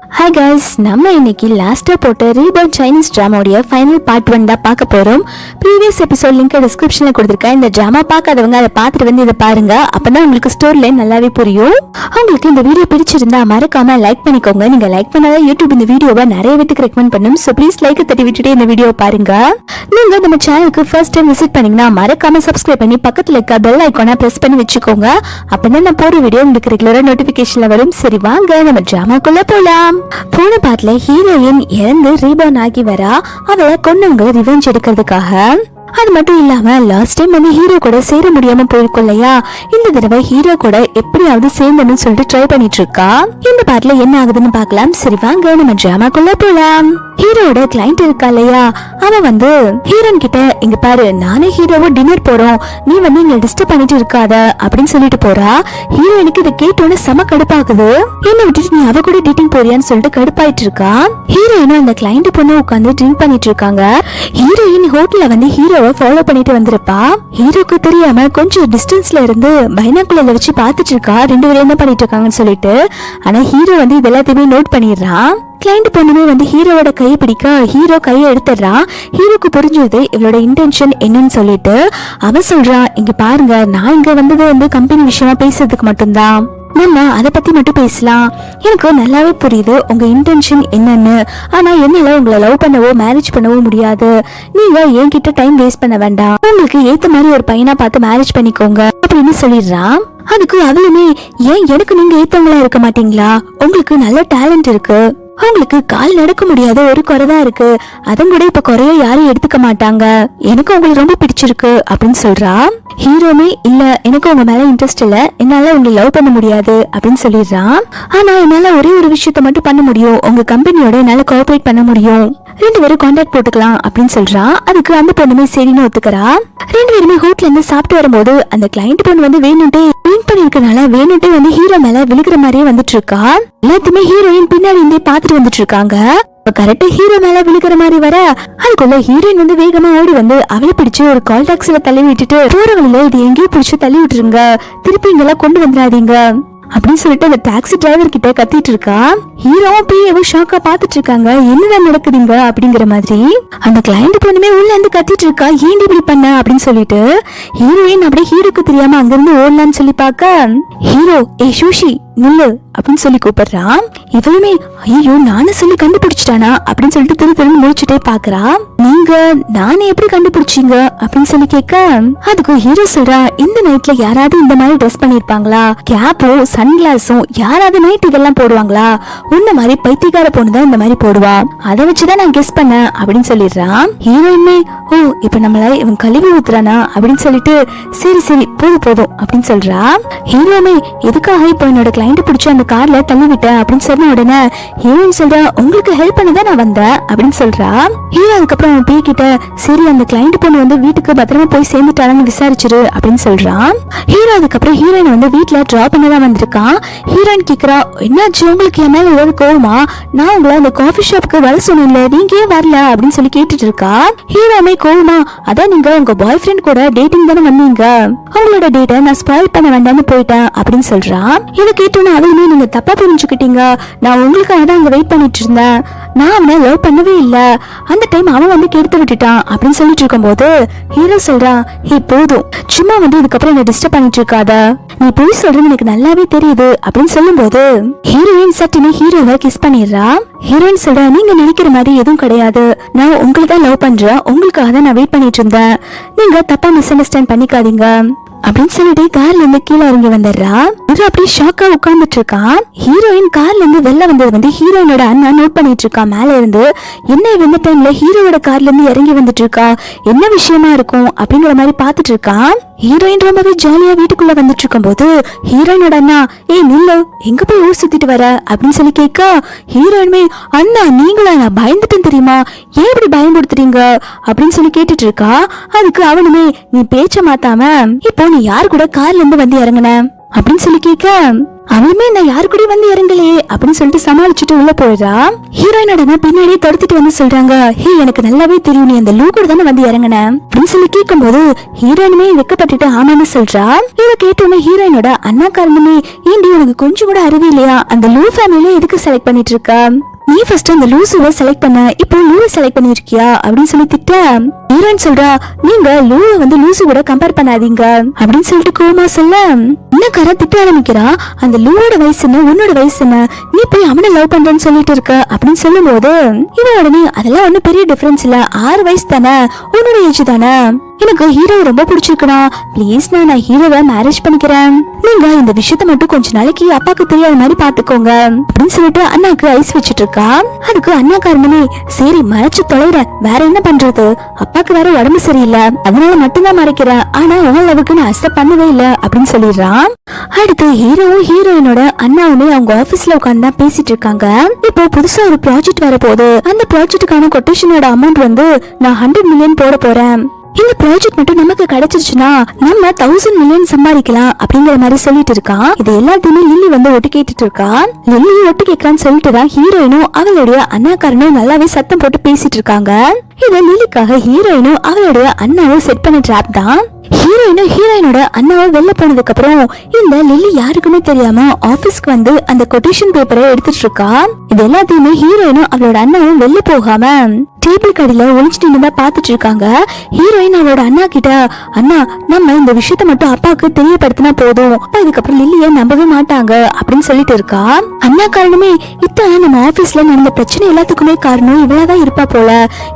Hi guys, நம்ம இன்னைக்கு லாஸ்டா போட்ட ரீபர்ன் சைனீஸ் டிராமாவுடைய ஃபைனல் பார்ட் 1 தான் பார்க்க போறோம். ப்ரீவியஸ் எபிசோட் லிங்க் டிஸ்கிரிப்ஷன்ல கொடுத்திருக்கேன். இந்த டிராமா பார்க்காதவங்க அதை பார்த்துட்டு வந்து இதை பாருங்க. அப்பதான் உங்களுக்கு ஸ்டோரி லைன் நல்லாவே புரியும். உங்களுக்கு இந்த வீடியோ பிடிச்சிருந்தா மறக்காம லைக் பண்ணிக்கோங்க. நீங்க லைக் பண்ணாதான் யூடியூப் இந்த வீடியோவை நிறைய பேருக்கு ரெக்கமெண்ட் பண்ணும். ஸோ ப்ளீஸ் லைக் தட்டி விட்டுட்டு இந்த வீடியோ பாருங்க. நீங்க நம்ம சேனலுக்கு ஃபர்ஸ்ட் டைம் விசிட் பண்ணீங்கன்னா மறக்காம சப்ஸ்கிரைப் பண்ணி பக்கத்துல இருக்க பெல் ஐகானை பிரஸ் பண்ணி வச்சுக்கோங்க. அப்பதான் நான் போற வீடியோ உங்களுக்கு ரெகுலரா நோட்டிபிகேஷன்ல வரும். சரி வாங்க நம்ம டிராமாக்குள்ள போலாம். போன பாட்டுல ஹீரோயின் இறந்து ரீபர்ன் ஆகி வரா. அவளை கொன்னவங்க ரிவெஞ்ச் எடுக்கிறதுக்காக. அது மட்டும் இல்லாம லாஸ்ட் டைம் வந்து ஹீரோ கூட சேர முடியாம போயிருக்கும் இல்லையா, இந்த தடவை ஹீரோ கூட எப்படியாவது சேர்ந்தணும்னு சொல்லிட்டு ட்ரை பண்ணிட்டு இருக்கா. இந்த பாட்டுல என்ன ஆகுதுன்னு பாக்கலாம். சரி வாங்க நம்ம டிராமாக்குள்ள போலாம். ஹீரோட கிளைண்ட் இருக்கா இல்லையா, அவன் வந்து ஹீரோன் கிட்ட இங்க பாரு, நானே ஹீரோவும் டின்னர் போறோம், நீ வந்து இங்க டிஸ்டர்ப் பண்ணிட்டு இருக்காத அப்படின்னு சொல்லிட்டு போறா. ஹீரோயினுக்கு இதை கேட்டோன்னு செம கடுப்பாகுது. என்ன விட்டுட்டு நீ அவ கூட டேட்டிங் போறியான்னு சொல்லிட்டு கடுப்பாயிட்டு இருக்கா. ஹீரோயினும் அந்த கிளைண்ட் பொண்ணு உட்காந்து ட்ரிங்க் பண்ணிட்டு இருக்காங்க. ஹீரோயின் ஹோட்டல்ல வந்து ஹீரோவை ஃபாலோ பண்ணிட்டு வந்திருப்பா. ஹீரோக்கு தெரியாம கொஞ்சம் டிஸ்டன்ஸ்ல இருந்து பைனாக்குலர்ல வச்சு பாத்துட்டு இருக்கா ரெண்டு பேரும் என்ன பண்ணிட்டு இருக்காங்கன்னு சொல்லிட்டு. ஆனா ஹீரோ வந்து இது எல்லாத்தையுமே நோட் பண்ணிடுறான். கிளைண்ட் பொண்ணுமே வந்து ஹீரோவோட கையை பிடிக்க ஹீரோ கையை எடுத்துடுறான். ஹீரோக்கு புரிஞ்சது இவளோட இன்டென்ஷன் என்னன்னு சொல்லிட்டு அவன் சொல்றான், இங்க பாருங்க, நான் இங்க வந்தது வந்து கம்பெனி விஷயமா பேசுறதுக்கு மட்டும்தான், நம்ம அதை பத்தி மட்டும் பேசலாம். எனக்கு நல்லாவே புரியுது உங்க இன்டென்ஷன் என்னன்னு. ஆனா என்னால உங்களை லவ் பண்ணவோ மேரேஜ் பண்ணவோ முடியாது. நீங்க என்கிட்ட டைம் வேஸ்ட் பண்ண வேண்டாம், உங்களுக்கு ஏத்த மாதிரி ஒரு பையனா பார்த்து மேரேஜ் பண்ணிக்கோங்க அப்படின்னு சொல்லிடுறான். அதுக்கு அவளுமே, ஏன் எனக்கு நீங்க ஏத்தவங்களா இருக்க மாட்டீங்களா, உங்களுக்கு நல்ல டேலண்ட் இருக்கு, உங்களுக்கு கால் நடக்க முடியாத ஒரு குறைதான் இருக்கு, அதன் கூட இப்ப குறைய யாரும் எடுத்துக்க மாட்டாங்க, எனக்கு உங்களுக்கு ரொம்ப பிடிச்சிருக்கு அப்படின்னு சொல்றா. ஹீரோமே, இல்ல எனக்கு உங்க மேல இன்ட்ரெஸ்ட் இல்ல, என்னால உங்களை லவ் பண்ண முடியாது அப்படின்னு சொல்லிடுறான். ஆனா என்னால ஒரே ஒரு விஷயத்த மட்டும் பண்ண முடியும், உங்க கம்பெனியோட என்னால கோஆபரேட் பண்ண முடியும், ரெண்டு பேரும் கான்டாக்ட் போட்டுக்கலாம் அப்படின்னு சொல்றான். அதுக்கு அந்த பொண்ணுமே சரின்னு ஒத்துக்கிறா. ரெண்டு பேருமே ஹோட்டல்ல இருந்து சாப்பிட்டு வரும்போது அந்த கிளைண்ட் பொண்ணு வந்து வேணுட்டே ட்ரிங்க் பண்ணிருக்கனால வேணுட்டே வந்து ஹீரோ மேல விழுகிற மாதிரியே வந்துட்டு இருக்கா. எல்லாத்தையுமே ஹீரோயின் பின்னாடி இருந்தே பாத்துட்டு வந்துட்டு இருக்காங்க. கரெக்டா ஹீரோ மேல விழுகிற மாதிரி வர அதுக்குள்ள ஹீரோயின் வந்து வேகமா ஓடி வந்து அவளை பிடிச்சு ஒரு கால் டாக்ஸில தள்ளி விட்டுட்டு, போற வழியில இது எங்கேயோ பிடிச்சு தள்ளி விட்டுருங்க, திருப்பி இங்கெல்லாம் கொண்டு வந்துடாதீங்க அப்படின்னு சொல்லிட்டு அந்த டாக்ஸி டிரைவர் கிட்ட கத்திட்டு இருக்கா. ஹீரோவும் பிஏவும் ஷாக்கா பாத்துட்டு இருக்காங்க, என்னதான் நடக்குதுங்க அப்படிங்கிற மாதிரி. அந்த கிளைண்ட் பொண்ணுமே உள்ள இருந்து கத்திட்டு இருக்கா, ஏன் இப்படி பண்ண அப்படின்னு சொல்லிட்டு. ஹீரோயின் அப்படியே ஹீரோக்கு தெரியாம அங்கிருந்து ஓடலான்னு சொல்லி பாக்க ஹீரோ, ஏ சூஷி நில்லு அப்படின்னு சொல்லி கூப்பிடுறான். இவளுமே, ஐயோ நானே சொல்லி கண்டுபிடிச்சிட்டானா அப்படின்னு சொல்லிட்டு திரு திரு முடிச்சுட்டே பாக்குறா. நீங்க நானே எப்படி கண்டுபிடிச்சீங்க அப்படின்னு சொல்லி கேட்க அதுக்கு ஹீரோ சொல்றா, இந்த நைட்ல யாராவது இந்த மாதிரி ட்ரெஸ் பண்ணிருப்பாங்களா, கேப்பும் சன்கிளாஸும் யாராவது நைட் இதெல்லாம் போடுவாங்களா, உன்ன மாதிரி பைத்தியக்கார பொண்ணுதான் இந்த மாதிரி போடுவா, அதை வச்சுதான் நான் கெஸ் பண்ணேன் அப்படின்னு சொல்லிடுறான். ஹீரோயின்மே, ஓ இப்ப நம்மள இவன் கழுவி ஊத்துறானா அப்படின்னு சொல்லிட்டு சரி சரி போதும் போதும் அப்படின்னு சொல்றா. ஹீரோமே, எதுக்காக இப்ப என்னோட கிளைண்ட் பிடிச்சி அந்த கார்ல தள்ளி விட்டேன் அப்படின்னு சொன்ன உடனே ஹீரோயின் சொல்றா, உங்களுக்கு ஹெல்ப் பண்ணதான் நான் வந்தேன் அப்படின்னு சொல்றா. ஹீரோ அதுக்கப்புறம் அவன் பேய் கிட்ட, சரி அந்த கிளைண்ட் பொண்ணு வந்து வீட்டுக்கு பத்திரமா போய் சேர்ந்துட்டான்னு விசாரிச்சிரு அப்படின்னு சொல்றான். ஹீரோ அதுக்கப்புறம் ஹீரோயின் வந்து வீட்டுல டிராப் பண்ணதான் வந்திருக்கான். ஹீரோயின் கேக்குறா, என்னாச்சு உங்களுக்கு என் மேல ஏதாவது கோவமா, நான் உங்களை அந்த காஃபி ஷாப்புக்கு வர சொன்னேன்ல, நீங்க ஏன் வரல அப்படின்னு சொல்லி கேட்டுட்டு இருக்கா. ஹீரோமே கோவமா, அதான் நீங்க உங்க பாய் ஃப்ரெண்ட் கூட டேட்டிங் தானே வந்தீங்க, உங்களோட டேட்டை நான் ஸ்பாயில் பண்ண வேண்டாம்னு போயிட்டேன் அப்படின்னு சொல்றான். இதை கேட்டோன்னு அவளுமே, நீங்க தப்பா புரிஞ்சுக்கிட்டீங்க, நான் உங்களுக்காக தான் அங்க வெயிட் பண்ணிட்டு இருந்தேன், நான் அவனை லவ் பண்ணவே இல்ல, அந்த டைம் அவன் வந்து கெடுத்து விட்டுட்டான் அப்படின்னு சொல்லிட்டு இருக்கும் போது ஹீரோ சொல்றான், ஹே போதும், சும்மா வந்து இதுக்கப்புறம் என்ன டிஸ்டர்ப் பண்ணிட்டு இருக்காத, நீ போய் சொல்றது எனக்கு நல்லாவே தெரியுது அப்படின்னு சொல்லும் போது ஹீரோயின் சட்டுன்னு ஹீரோவை கிஸ் பண்ணிடுறா. ஹீரோயின் சொல்றா, நீங்க நினைக்கிற மாதிரி எதுவும் கிடையாது, நான் உங்களுக்கு தான் லவ் பண்றேன், உங்களுக்காக தான் நான் வெயிட் பண்ணிட்டு இருந்தேன், நீங்க தப்பா மிஸ் அண்டர்ஸ்டாண்ட் பண்ணிக்காதீங்க அப்படின்னு சொல்லிட்டு கார்ல இருந்து கீழே இறங்கி வந்துடுறா. இது அப்படியே ஷாக்கா உட்கார்ந்துட்டு இருக்கான். ஹீரோயின் கார்ல இருந்து வெளில வந்தது வந்து ஹீரோயினோட அண்ணா நோட் பண்ணிட்டு இருக்கா மேல இருந்து. என்ன இந்த டைம்ல ஹீரோவோட கார்ல இருந்து இறங்கி வந்துட்டு இருக்கா, என்ன விஷயமா இருக்கும் அப்படிங்கிற மாதிரி பாத்துட்டு இருக்கான். ஹீரோயின் ரொம்பவே ஜாலியா வீட்டுக்குள்ள வந்துட்டு இருக்கும் போது ஹீரோயினோட அண்ணா, ஏய் நில்லு, எங்க போய் ஊர் சுத்திட்டு வர அப்படின்னு சொல்லி கேட்க ஹீரோயினுமே, அண்ணா நீங்களா, நான் பயந்துட்டேன் தெரியுமா, ஏன் இப்படி பயன்படுத்துறீங்க அப்படின்னு சொல்லி கேட்டுட்டு இருக்கா. அதுக்கு அவனுமே, நீ பேச்ச மாத்தாம இப்போ நீ யாரு கூட கார்ல இருந்து வந்து இறங்குன அப்படின்னு சொல்லி கேட்க அவளுமே, நான் யாரு கூட வந்து இறங்கலையே அப்படின்னு சொல்லிட்டு சமாளிச்சுட்டு உள்ள போயிடுறா. ஹீரோயினோட பின்னாடி தொடுத்துட்டு வந்து சொல்றாங்க, ஹே எனக்கு நல்லாவே தெரியும் நீ அந்த லூ கூட தானே வந்து இறங்கின அப்படின்னு சொல்லி கேட்கும் போது ஹீரோயினுமே வெக்கப்பட்டுட்டு ஆமான்னு சொல்றா. இத கேட்டோமே ஹீரோயினோட அண்ணா காரணமே, ஏண்டி உனக்கு கொஞ்சம் கூட அறிவு இல்லையா, அந்த லூ ஃபேமிலியில எதுக்கு செலக்ட் பண்ணிட்டு இருக்க, நீ ஃபர்ஸ்ட் அந்த லூசுவை செலக்ட் பண்ண, இப்போ லூவை செலக்ட் பண்ணிருக்கியா அப்படின்னு சொல்லி திட்ட ஹீரோயின் சொல்றா, நீங்க லூவை வந்து லூசு கூட கம்பேர் பண்ணாதீங்க அப்படின்னு சொல்லிட்டு கோமா சொல்ல இன்னக்கார திட்ட ஆரம்பிக்கிறா. அந்த லூவோட வயசு என்ன, உன்னோட வயசு என்ன, நீ போய் அவனை லவ் பண்றேன்னு சொல்லிட்டு இருக்க அப்படின்னு சொல்லும் போது இவன் உடனே அதெல்லாம் ஒன்னும் பெரிய டிஃபரன்ஸ் இல்ல, 6 வயசு தானே, உன்னோட ஏஜ் தானே, எனக்கு ஹீரோ ரொம்ப பிடிச்சிருக்குனா ப்ளீஸ் நான் ஹீரோவை மேரேஜ் பண்ணிக்கிறேன், நீங்க இந்த விஷயத்த மட்டும் கொஞ்ச நாளைக்கு அப்பாக்கு தெரியாத மாதிரி பாத்துக்கோங்க அப்படின்னு சொல்லிட்டு அண்ணாக்கு ஐஸ் வச்சிட்டு இருக்கா. அதுக்கு அண்ணா காரணமே, சரி மறைச்சு தொலைற, வேற என்ன பண்றது, அப்பாக்கு வேற உடம்பு சரியில்லை அதனால மட்டும்தான் மறைக்கிறேன், ஆனா உங்க லவுக்கு நான் அக்செப்ட் பண்ணவே இல்லை அப்படின்னு சொல்லிடுறான். அடுத்து ஹீரோவும் ஹீரோயினோட அண்ணாவுமே அவங்க ஆபீஸ்ல உட்காந்து தான் பேசிட்டு இருக்காங்க. இப்போ புதுசா ஒரு ப்ராஜெக்ட் வர போகுது, அந்த ப்ராஜெக்டுக்கான கொட்டேஷனோட அமௌண்ட் வந்து நான் 100 மில்லியன் போட போறேன், இந்த ப்ராஜெக்ட் மட்டும் நமக்கு கிடைச்சிருச்சுன்னா நம்ம 1000 மில்லியன் சம்பாதிக்கலாம் அப்படிங்கிற மாதிரி சொல்லிட்டு இருக்கான். இது எல்லாத்தையுமே லில்லி வந்து ஒட்டு கேட்டுட்டு இருக்கா. லில்லி ஒட்டு கேட்கலான்னு சொல்லிட்டு தான் ஹீரோயினும் அவளுடைய அண்ணாக்காரனும் நல்லாவே சத்தம் போட்டு பேசிட்டு இருக்காங்க. இது லில்லிக்காக ஹீரோயினும் அவளுடைய அண்ணாவும் செட் பண்ண ட்ராப் தான். ஹீரோயினோட அண்ணாவும் வெளில போனதுக்கு அப்புறம் இந்த லில்லி யாருக்குமே தெரியாம ஆபீஸ்க்கு வந்து அந்த கொட்டேஷன் பேப்பரை எடுத்துட்டு இருக்கா. இது எல்லாத்தையுமே ஹீரோயினும் அவளோட அண்ணாவும் வெளில போகாம டேபிள் கடையில ஒளிஞ்சிட்டு நின்று பாத்துட்டு இருக்காங்க. ஹீரோயின் அவளோட அண்ணா கிட்ட, அண்ணா நம்ம இந்த விஷயத்த மட்டும் அப்பாவுக்கு தெரியப்படுத்தினா போதும், அப்பா இதுக்கப்புறம் லில்லிய நம்பவே மாட்டாங்க அப்படின்னு சொல்லிட்டு இருக்கா. அண்ணா காரணமே, இத்தனை நம்ம ஆபீஸ்ல நடந்த பிரச்சனை எல்லாத்துக்குமே காரணம் இவ்வளவுதான் இருப்பா போல,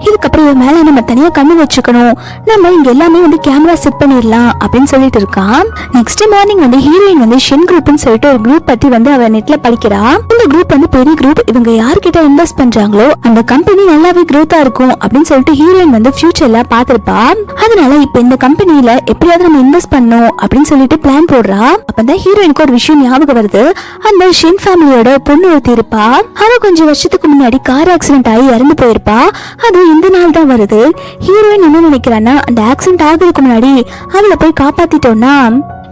இதுக்கப்புறம் இவ மேல நம்ம தனியா கண்ணு வச்சுக்கணும், நம்ம இங்க எல்லாமே வந்து கேமரா செட் பண்ணிடலாம் அப்படின்னு சொல்லிட்டு இருக்கான். நெக்ஸ்ட் மார்னிங் வந்து ஹீரோயின் வந்து ஷென் குரூப்னு சொல்லிட்டு ஒரு குரூப் பத்தி வந்து அவ நெட்ல படிக்கிறா. இந்த குரூப் வந்து பெரிய குரூப், இவங்க யார்கிட்ட இன்வெஸ்ட் பண்றாங்களோ அந்த கம்பெனி நல்லாவே growth இருக்கும் அப்படின்னு சொல்லிட்டு ஹீரோயின் வந்து ஃபியூச்சர்ல பாத்திருப்பா. அதனால இப்ப இந்த கம்பெனில எப்படியாவது நம்ம இன்வெஸ்ட் பண்ணணும் அப்படின்னு சொல்லிட்டு பிளான் போடுறா. அப்பதான் ஹீரோயினுக்கு ஒரு விஷயம் ஞாபகம் வருது. அந்த ஷென் ஃபேமிலியோட பொண்ணு ஒருத்தி இருப்பா, அவ கொஞ்சம் வருஷத்துக்கு முன்னாடி கார் ஆக்சிடென்ட் ஆகி இறந்து போயிருப்பா. அது இந்த நாள் தான் வருது. ஹீரோயின் என்ன நினைக்கிறான்னா, அந்த ஆக்சிடென்ட் ஆகுறதுக்கு முன்னாடி அவளை போய் காப்பாத்திட்டோம்னா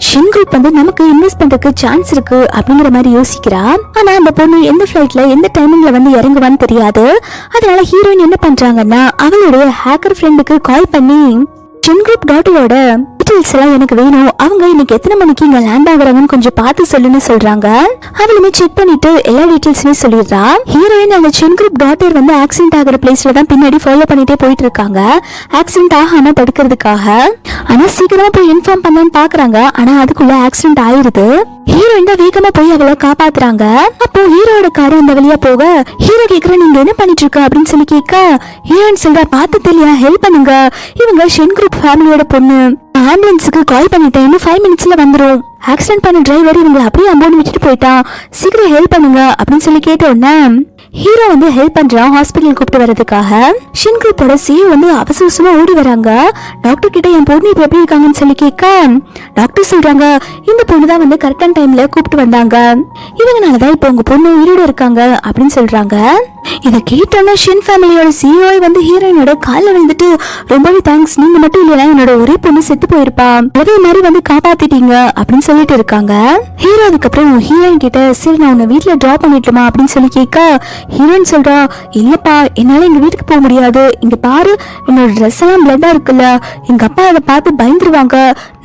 ஷென் குரூப் வந்து நமக்கு இன்வெஸ்ட் பண்றதுக்கு சான்ஸ் இருக்கு அப்படிங்கிற மாதிரி யோசிக்கிறா. ஆனா அந்த பொண்ணு எந்த ஃபிளைட்ல எந்த டைமிங்ல வந்து இறங்குவான்னு தெரியாது. அதனால ஹீரோயின் என்ன பண்றாங்கன்னா, அவளுடைய ஹேக்கர் ஃப்ரெண்டுக்கு கால் பண்ணி ஷென் குரூப் டாட்டரோட டீடைல்ஸ் எல்லாம் எனக்கு வேணும், அவங்க இன்னைக்கு எத்தனை மணிக்கு இங்க லேண்ட் ஆகுறாங்கன்னு கொஞ்சம் பார்த்து சொல்லுன்னு சொல்றாங்க. அவளுமே செக் பண்ணிட்டு எல்லா டீடைல்ஸுமே சொல்லிடுறா. ஹீரோயின் அந்த ஷென் குரூப் டாட்டர் வந்து ஆக்சிடென்ட் ஆகிற பிளேஸ்ல தான் பின்னாடி ஃபாலோ பண்ணிட்டே போயிட்டு இருக்காங்க, ஆக்சிடென்ட் ஆகாம தடுக்கிறதுக்காக. ஆனா சீக்கிரமா போய் இன்ஃபார்ம் பண்ணலான்னு பாக்குறாங்க, ஆனா அதுக்குள்ள ஆக்சிடென்ட் ஆயிருது. ஹீரோயின் தான் வேகமா போய் அவளை காப்பாத்துறாங்க. அப்போ ஹீரோட காரு அந்த வழியா போக ஹீரோ கேக்குற, நீங்க என்ன பண்ணிட்டு இருக்க அப்படின்னு சொல்லி கேட்க ஹீரோயின் சொல்ற, பார்த்து தெரியல ஹெல்ப் பண்ணுங்க, இவங்க ஷென் குரூப் ஃபேமிலியோட பொண்ணு, ஆம்புலன்ஸுக்கு கால் பண்ணிட்டேன், இன்னும் 5 மினிட்ஸ்ல வந்துரும், ஆக்சிடென்ட் பண்ண டிரைவர் இவங்களை அப்படியே அம்போன்னு விட்டுட்டு போயிட்டான், சீக்கிரம் ஹெல்ப் பண்ணுங்க அப்படின்னு சொல்லி கேட்ட உடனே ஹீரோ வந்து ஹெல்ப் பண்றான் ஹாஸ்பிட்டல் கூப்பிட்டு வரதுக்காக. ஷென் குரூப்போட சிஇஓ வந்து அவசரமா ஓடி வராங்க. டாக்டர் கிட்ட என் பொண்ணு இப்ப எப்படி இருக்காங்கன்னு சொல்லி கேட்க டாக்டர் சொல்றாங்க, இந்த பொண்ணு தான் வந்து கரெக்டான டைம்ல கூப்பிட்டு வந்தாங்க, இவங்கனாலதான் இப்ப உங்க பொண்ணு உயிரோட இருக்காங்க அப்படின்னு சொல்றாங்க. இத கேட்டோன்னா ஷென் ஃபேமிலியோட சிஇஓ வந்து ஹீரோயினோட காலில் விழுந்துட்டு, ரொம்பவே தேங்க்ஸ், நீங்க மட்டும் இல்லையா என்னோட ஒரே பொண்ணு செத்து போயிருப்பா, அதே மாதிரி வந்து காப்பாத்திட்டீங்க அப்படின்னு சொல்லிட்டு இருக்காங்க. ஹீரோ அதுக்கப்புறம் ஹீரோயின் கிட்ட, சரி நான் உன்னை வீட்டுல டிராப் பண்ணிட்டுமா அப்படின்னு சொல்லி கேட்க ஹீரோயின் சொல்றா, இல்லப்பா என்னால எங்க வீட்டுக்கு போக முடியாது, இங்க பாரு என்னோட ட்ரெஸ் எல்லாம் பிளட்டா இருக்குல்ல, எங்க அப்பா அதை பார்த்து பயந்துருவாங்க,